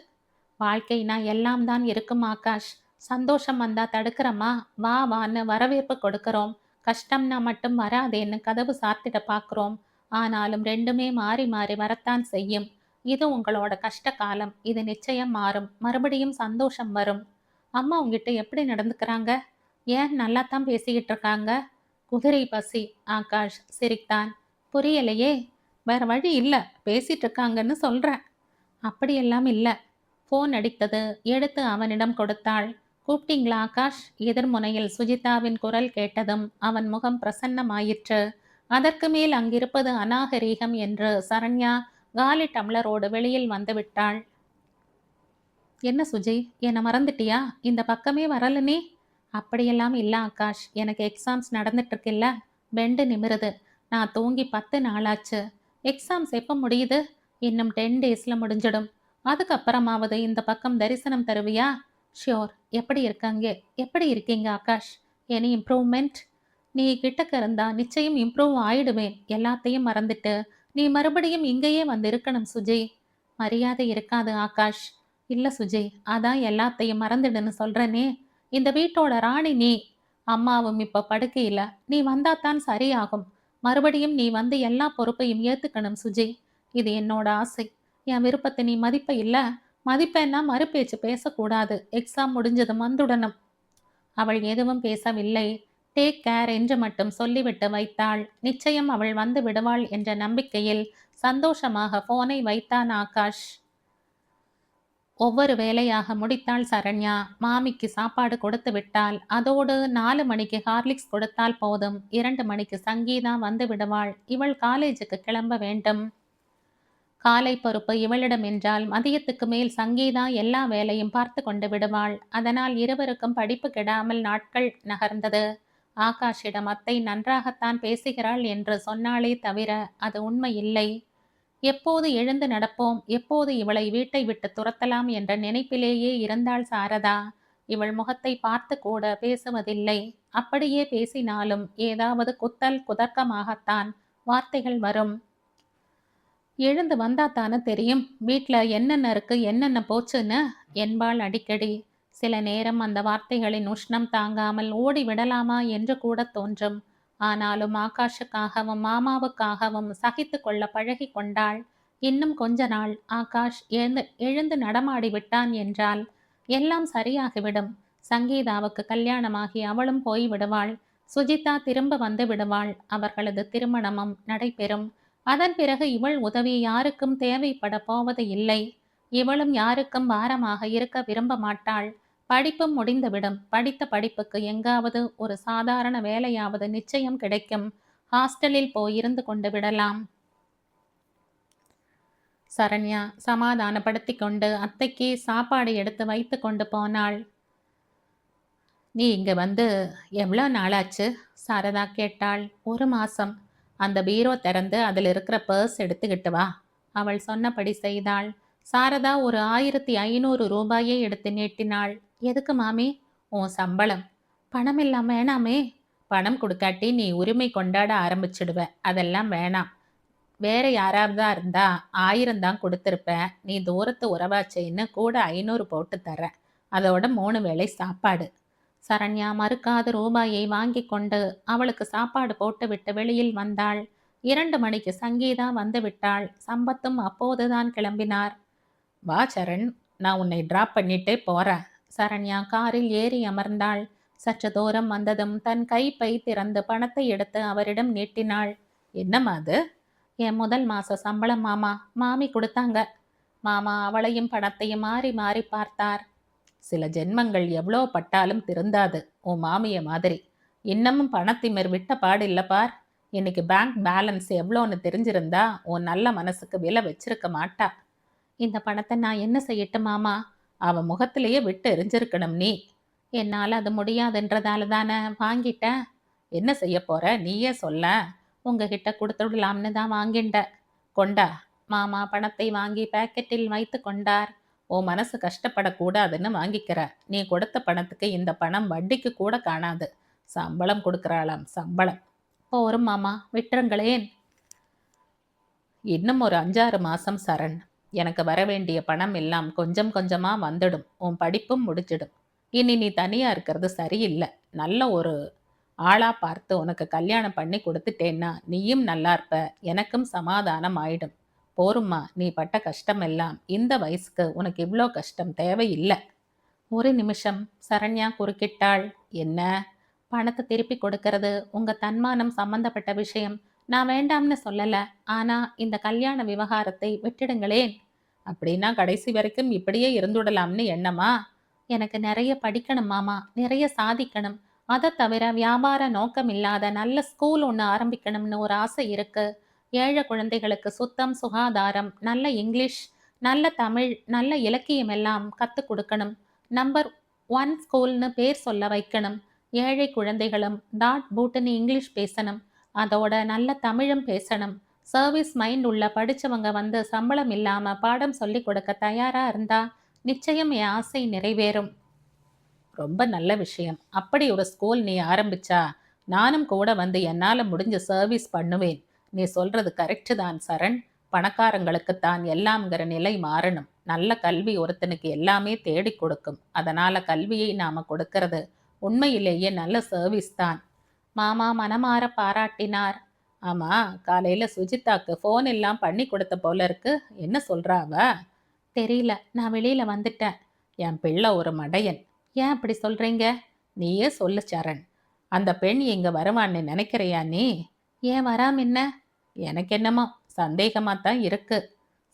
வாழ்க்கைனா எல்லாம் தான் இருக்கும் ஆகாஷ். சந்தோஷம் வந்தா தடுக்கிறோமா? வா வான்னு வரவேற்பு கொடுக்கிறோம். கஷ்டம்னா மட்டும் வராதேன்னு கதவு சாத்திட பார்க்குறோம். ஆனாலும் ரெண்டுமே மாறி மாறி வரத்தான் செய்யும். இது உங்களோட கஷ்ட காலம். இது நிச்சயம் மாறும். மறுபடியும் சந்தோஷம் வரும். அம்மா உங்ககிட்ட எப்படி நடந்துக்கிறாங்க? ஏன் நல்லா தான் பேசிக்கிட்டு இருக்காங்க? குதிரை பசி. ஆகாஷ் சிரித்தான். புரியலையே. வேற வழி இல்லை, பேசிட்டு இருக்காங்கன்னு சொல்கிறேன். அப்படியெல்லாம் இல்லை. ஃபோன் அடித்தது. எடுத்து அவனிடம் கொடுத்தாள். கூப்பிட்டீங்களா ஆகாஷ்? எதிர்முனையில் சுஜிதாவின் குரல் கேட்டதும் அவன் முகம் பிரசன்னமாயிற்று. அதற்கு மேல் அங்கிருப்பது அநாகரீகம் என்று சரண்யா காலி டம்ளரோடு வெளியில் வந்துவிட்டாள். என்ன சுஜி, என்னை மறந்துட்டியா? இந்த பக்கமே வரல நீ? அப்படியெல்லாம் இல்லை ஆகாஷ். எனக்கு எக்ஸாம்ஸ் நடந்துட்டு இருக்குல்ல. பெண்டு நிமிருது. நான் தூங்கி 10 நாளாச்சு. எக்ஸாம்ஸ் எப்போ முடியுது? இன்னும் 10 டேஸில் முடிஞ்சிடும். அதுக்கப்புறமாவது இந்த பக்கம் தரிசனம் தருவியா? ஷியோர். எப்படி இருக்கீங்க ஆகாஷ்? Any improvement? நீ கிட்டக்க இருந்தா நிச்சயம் இம்ப்ரூவ் ஆயிடுவேன். எல்லாத்தையும் மறந்துட்டு நீ மறுபடியும் இங்கேயே வந்து இருக்கணும் சுஜி. மரியாதை இருக்காது ஆகாஷ். இல்லை சுஜி, அதான் எல்லாத்தையும் மறந்துடுன்னு சொல்கிறேனே. இந்த வீட்டோட ராணி நீ. அம்மாவும் இப்போ படுக்கையில். நீ வந்தாத்தான் சரியாகும். மறுபடியும் நீ வந்து எல்லா பொறுப்பையும் ஏற்றுக்கணும் சுஜி. இது என்னோட ஆசை. என் விருப்பத்தை நீ மதிப்ப இல்லை. மதிப்பென்னா மறுபேச்சு பேசக்கூடாது. எக்ஸாம் முடிஞ்சது வந்துடணும். அவள் எதுவும் பேசவில்லை. டேக் கேர் என்று மட்டும் சொல்லிவிட்டு வைத்தாள். நிச்சயம் அவள் வந்து விடுவாள் என்ற நம்பிக்கையில் சந்தோஷமாக போனை வைத்தான் ஆகாஷ். ஒவ்வொரு வேலையாக முடித்தாள் சரண்யா. மாமிக்கு சாப்பாடு கொடுத்து விட்டாள். அதோடு 4 மணிக்கு ஹார்லிக்ஸ் கொடுத்தால் போதும். 2 மணிக்கு சங்கீதா வந்து விடுவாள். இவள் காலேஜுக்கு கிளம்ப வேண்டும். காலை பொறுப்பு இவளிடம் என்றால் மதியத்துக்கு மேல் சங்கீதா எல்லா வேலையும் பார்த்து கொண்டு விடுவாள். அதனால் இருவருக்கும் படிப்பு கெடாமல் நாட்கள் நகர்ந்தது. ஆகாஷிடம் அத்தை நன்றாகத்தான் பேசுகிறாள் என்று சொன்னாலே தவிர அது உண்மை இல்லை. எப்போது எழுந்து நடப்போம், எப்போது இவளை வீட்டை விட்டு துரத்தலாம் என்ற நினைப்பிலேயே இருந்தாள் சாரதா. இவள் முகத்தை பார்த்து கூட பேசுவதில்லை. அப்படியே பேசினாலும் ஏதாவது குத்தல் குதர்க்கமாகத்தான் வார்த்தைகள் வரும். எழுந்து வந்தாத்தானே தெரியும் வீட்டில் என்னென்ன இருக்கு, என்னென்ன போச்சுன்னு என்பாள் அடிக்கடி. சில நேரம் அந்த வார்த்தைகளின் உஷ்ணம் தாங்காமல் ஓடி விடலாமா என்று கூட தோன்றும். ஆனாலும் ஆகாஷுக்காகவும் மாமாவுக்காகவும் சகித்து கொள்ள பழகி கொண்டாள். இன்னும் கொஞ்ச நாள் ஆகாஷ் எழுந்து நடமாடி விட்டான் என்றால் எல்லாம் சரியாகிவிடும். சங்கீதாவுக்கு கல்யாணமாகி அவளும் போய் விடுவாள். சுஜிதா திரும்ப வந்து விடுவாள். அவர்களது திருமணமும் நடைபெறும். அதன் பிறகு இவள் உதவி யாருக்கும் தேவைப்பட போவது இல்லை. இவளும் யாருக்கும் பாரமாக இருக்க விரும்ப மாட்டாள். படிப்பும் முடிந்துவிடும். படித்த படிப்புக்கு எங்காவது ஒரு சாதாரண வேலையாவது நிச்சயம் கிடைக்கும். ஹாஸ்டலில் போய் இருந்து கொண்டு விடலாம். சரண்யா சமாதானப்படுத்திக் கொண்டு அத்தைக்கு சாப்பாடு எடுத்து வைத்து கொண்டு போனாள். நீ இங்க வந்து எவ்வளோ நாளாச்சு? சாரதா கேட்டாள். 1 மாசம். அந்த பீரோ திறந்து அதில் இருக்கிற பர்ஸ் எடுத்துக்கிட்டு வா. அவள் சொன்னபடி செய்தாள். சாரதா ஒரு 1500 ரூபாயை எடுத்து நீட்டினாள். எதுக்கு மாமி? உன் சம்பளம். பணம் இல்லாம வேணாமே. பணம் கொடுக்காட்டி நீ உரிமை கொண்டாட ஆரம்பிச்சிடுவ. அதெல்லாம் வேணாம். வேற யாராவதா இருந்தா 1000 தான் கொடுத்துருப்பேன். நீ தூரத்து உறவாச்சேன்னு கூட 500 போட்டு தரேன். அதோட 3 வேளை சாப்பாடு. சரண்யா மறுக்காத ரூபாயை வாங்கி கொண்டு அவளுக்கு சாப்பாடு போட்டுவிட்டு வெளியில் வந்தாள். 2 மணிக்கு சங்கீதா வந்து விட்டாள். சம்பத்தும் அப்போதுதான் கிளம்பினார். வா சரண், நான் உன்னை டிராப் பண்ணிட்டே போறேன். சரண்யா காரில் ஏறி அமர்ந்தாள். சற்று தூரம் வந்ததும் தன் கைப்பை திறந்து பணத்தை எடுத்து அவரிடம் நீட்டினாள். என்னம்மா அது? என் முதல் மாச சம்பளம் மாமா. மாமி கொடுத்தாங்க. மாமா அவளையும் பணத்தையும் மாறி மாறி பார்த்தார். சில ஜென்மங்கள் எவ்வளோ பட்டாலும் திருந்தாது. உன் மாமிய மாதிரி. இன்னமும் பணத்திமிர் விட்ட பாடில்ல பார். இன்னைக்கு பேங்க் பேலன்ஸ் எவ்வளோன்னு தெரிஞ்சிருந்தா உன் நல்ல மனசுக்கு விலை வச்சிருக்க மாட்டா. இந்த பணத்தை நான் என்ன செய்யட்டும் மாமா? அவன் முகத்திலேயே விட்டு எரிஞ்சிருக்கணும் நீ. என்னால் அது முடியாதுன்றதால தானே வாங்கிட்டேன். என்ன செய்ய போற நீயே சொல்ல. உங்ககிட்ட கொடுத்துடலாம்னு தான் வாங்கிண்ட. கொண்டா. மாமா பணத்தை வாங்கி பாக்கெட்டில் வைத்து கொண்டார். உன் மனசு கஷ்டப்படக்கூடாதுன்னு வாங்கிக்கிற. நீ கொடுத்த பணத்துக்கு இந்த பணம் வட்டிக்கு கூட காணாது. சம்பளம் கொடுக்குறாளாம் சம்பளம். போரும் மாமா, விட்டுருங்களேன். இன்னும் ஒரு 5-6 மாசம் சரண். எனக்கு வர வேண்டிய பணம் எல்லாம் கொஞ்சம் கொஞ்சமா வந்துடும். உன் படிப்பும் முடிச்சிடும். இனி நீ தனியா இருக்கிறது சரியில்லை. நல்ல ஒரு ஆளா பார்த்து உனக்கு கல்யாணம் பண்ணி கொடுத்துட்டேன்னா நீயும் நல்லா இருப்ப. எனக்கும் சமாதானம் ஆயிடும். போரும்மா, நீ பட்ட கஷ்டம் எல்லாம். இந்த வயசுக்கு உனக்கு இவ்வளோ கஷ்டம் தேவையில்லை. ஒரு நிமிஷம். சரண்யா குறுக்கிட்டாள். என்ன? பணத்தை திருப்பி கொடுக்கறது உங்க தன்மானம் சம்பந்தப்பட்ட விஷயம். நான் வேண்டாம்னு சொல்லல. ஆனா இந்த கல்யாண விவகாரத்தை விட்டுடுங்களேன். அப்படின்னா கடைசி வரைக்கும் இப்படியே இருந்துடலாம்னு எண்ணமா? எனக்கு நிறைய படிக்கணும் மாமா, நிறைய சாதிக்கணும். அதை தவிர வியாபார நோக்கம் இல்லாத நல்ல ஸ்கூல் ஒன்று ஆரம்பிக்கணும்னு ஒரு ஆசை இருக்கு. ஏழை குழந்தைகளுக்கு சுத்தம், சுகாதாரம், நல்ல இங்கிலீஷ், நல்ல தமிழ், நல்ல இலக்கியம் எல்லாம் கற்றுக் கொடுக்கணும். நம்பர் 1 ஸ்கூல்னு பேர் சொல்ல வைக்கணும். ஏழை குழந்தைகளும் டாட் பூட்டுன்னு இங்கிலீஷ் பேசணும். அதோட நல்ல தமிழும் பேசணும். சர்வீஸ் மைண்ட் உள்ள படித்தவங்க வந்து சம்பளம் இல்லாமல் பாடம் சொல்லி கொடுக்க தயாராக இருந்தா நிச்சயம் என் ஆசை நிறைவேறும். ரொம்ப நல்ல விஷயம். அப்படி ஒரு ஸ்கூல் நீ ஆரம்பிச்சா நானும் கூட வந்து என்னால் முடிஞ்ச சர்வீஸ் பண்ணுவேன். நீ சொல்றது கரெக்டு தான் சரண். பணக்காரங்களுக்குத்தான் எல்லாம்ங்கிற நிலை மாறணும். நல்ல கல்வி ஒருத்தனுக்கு எல்லாமே தேடி கொடுக்கும். அதனால கல்வியை நாம கொடுக்கறது உண்மையிலேயே நல்ல சர்வீஸ் தான். மாமா மனமாற பாராட்டினார். ஆமா, காலையில சுஜிதாக்கு ஃபோன் எல்லாம் பண்ணி கொடுத்த போல இருக்கு. என்ன சொல்றா அவ? தெரியல, நான் வெளியில வந்துட்டேன். என் பிள்ளை ஒரு மடையன். ஏன் அப்படி சொல்றீங்க? நீயே சொல்லு சரண். அந்த பெண் இங்க வருவான்னு நினைக்கிறியா நீ? ஏன் வராம என்ன? எனக்கு என்னமோ சந்தேகமாத்தான் இருக்கு.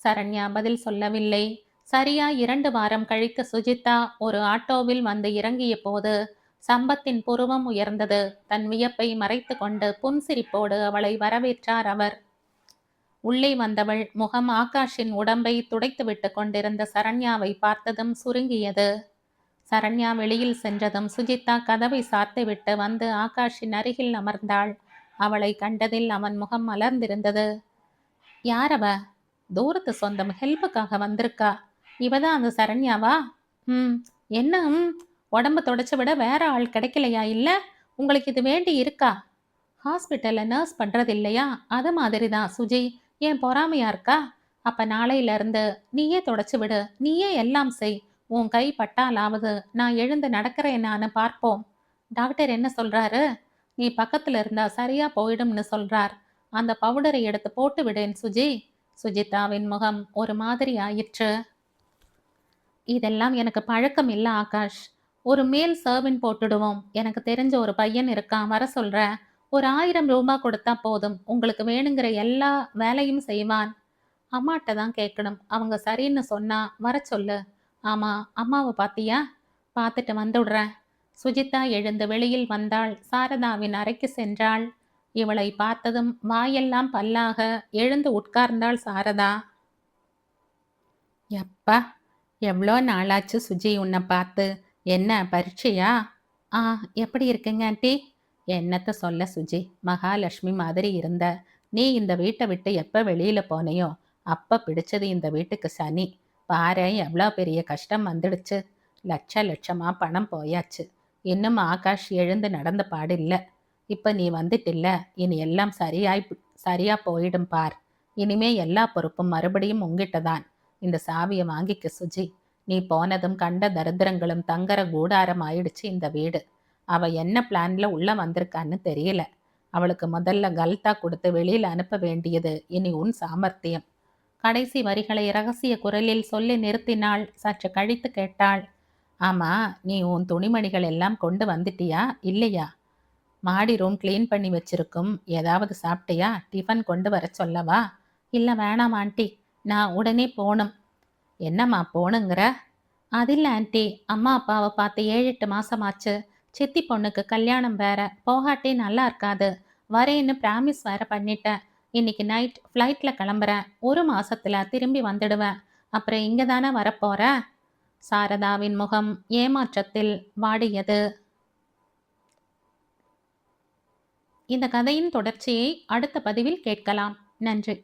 சரண்யா பதில் சொல்லவில்லை. சரியா 2 வாரம் கழித்து சுஜிதா ஒரு ஆட்டோவில் வந்து இறங்கிய போது சம்பத்தின் புருவம் உயர்ந்தது. தன் வியப்பை மறைத்து கொண்டு புன்சிரிப்போடு அவளை வரவேற்றார் அவர். உள்ளே வந்தவள் முகம் ஆகாஷின் உடம்பை துடைத்துவிட்டு கொண்டிருந்த சரண்யாவை பார்த்ததும் சுருங்கியது. சரண்யா வெளியில் சென்றதும் சுஜிதா கதவை சாத்திவிட்டு வந்து ஆகாஷின் அருகில் அமர்ந்தாள். அவளை கண்டதில் அவன் முகம் மலர்ந்திருந்தது. யாரவ? தூரத்து சொந்தம், ஹெல்ப்புக்காக வந்திருக்கா. இவதான் அந்த சரண்யாவா? என்ன உடம்பு தொடச்ச விட வேற ஆள் கிடைக்கலையா? இல்ல உங்களுக்கு இது வேண்டி இருக்கா? ஹாஸ்பிட்டல்ல நர்ஸ் பண்றது இல்லையா? அது மாதிரி தான் சுஜி. ஏன் பொறாமையா இருக்கா? அப்ப நாளையில இருந்து நீயே தொடச்சு விடு. நீயே எல்லாம் செய். உன் கை பட்டாலாவது நான் எழுந்து நடக்கிறேனான்னு பார்ப்போம். டாக்டர் என்ன சொல்றாரு? நீ பக்கத்துல இருந்தா சரியா போயிடும்னு சொல்றார். அந்த பவுடரை எடுத்து போட்டு விடேன் சுஜி. சுஜிதாவின் முகம் ஒரு மாதிரி ஆயிற்று. இதெல்லாம் எனக்கு பழக்கம் இல்லை ஆகாஷ். ஒரு மேல் சர்வன் போட்டுடுவோம். எனக்கு தெரிஞ்ச ஒரு பையன் இருக்கான், வர சொல்ற. ஒரு 1000 ரூபாய் கொடுத்தா போதும். உங்களுக்கு வேணுங்கிற எல்லா வேலையும் செய்வான். அம்மாட்ட தான் கேட்கணும். அவங்க சரின்னு சொன்னா வர சொல்லு. ஆமா, அம்மாவை பாத்தியா? பார்த்துட்டு வந்துடுறேன். சுஜிதா எழுந்து வெளியில் வந்தாள். சாரதாவின் அறைக்கு சென்றாள். இவளை பார்த்ததும் வாயெல்லாம் பல்லாக எழுந்து உட்கார்ந்தாள் சாரதா. எப்பா, எவ்வளோ நாளாச்சு சுஜி உன்னை பார்த்து. என்ன பரீட்சையா? ஆ, எப்படி இருக்குங்க ஆண்டி? என்னத்த சொல்ல சுஜி, மகாலட்சுமி மாதிரி இருந்த நீ இந்த வீட்டை விட்டு எப்போ வெளியில போனையோ அப்போ பிடிச்சது இந்த வீட்டுக்கு சனி. பாரேன் எவ்வளோ பெரிய கஷ்டம் வந்துடுச்சு. லட்ச லட்சமா பணம் போயாச்சு. இன்னும் ஆகாஷ் எழுந்து நடந்த பாடில்ல. இப்போ நீ வந்துட்டில்ல, இனி எல்லாம் சரியா போயிடும் பார். இனிமே எல்லா பொறுப்பும் மறுபடியும் உங்கிட்ட தான். இந்த சாவியை வாங்கிக்க சுஜி. நீ போனதும் கண்ட தரித்திரங்களும் தங்கர கூடாரம் ஆயிடுச்சு இந்த வீடு. அவ என்ன பிளான்ல உள்ள வந்திருக்கான்னு தெரியல. அவளுக்கு முதல்ல கல்தா கொடுத்து வெளியில் அனுப்ப வேண்டியது இனி உன் சாமர்த்தியம். கடைசி வரிகளை இரகசிய குரலில் சொல்லி நிறுத்தினாள். சற்று கழித்து கேட்டாள். ஆமா, நீ உன் துணிமணிகள் எல்லாம் கொண்டு வந்துட்டியா இல்லையா? மாடி ரூம் க்ளீன் பண்ணி வச்சிருக்கும். ஏதாவது சாப்பிட்டியா? டிஃபன் கொண்டு வர சொல்லவா? இல்லை வேணாம் ஆண்டி, நான் உடனே போகணும். என்னம்மா போணுங்கிற? அதில்ல ஆண்டி, அம்மா அப்பாவை பார்த்து 7-8 மாசமாச்சு. சித்தி பொண்ணுக்கு கல்யாணம் வேற. போகாட்டி நல்லா இருக்காது. வரேன்னு ப்ராமிஸ் வேற பண்ணிட்டேன். இன்னைக்கு நைட் ஃப்ளைட்டில் கிளம்புறேன். 1 மாசத்துல திரும்பி வந்துடுவேன். அப்புறம் இங்கே தானே வரப்போகிறேன். சாரதாவின் முகம் ஏமாற்றத்தில் வாடியது. இந்த கதையின் தொடர்ச்சியை அடுத்த பதிவில் கேட்கலாம். நன்றி.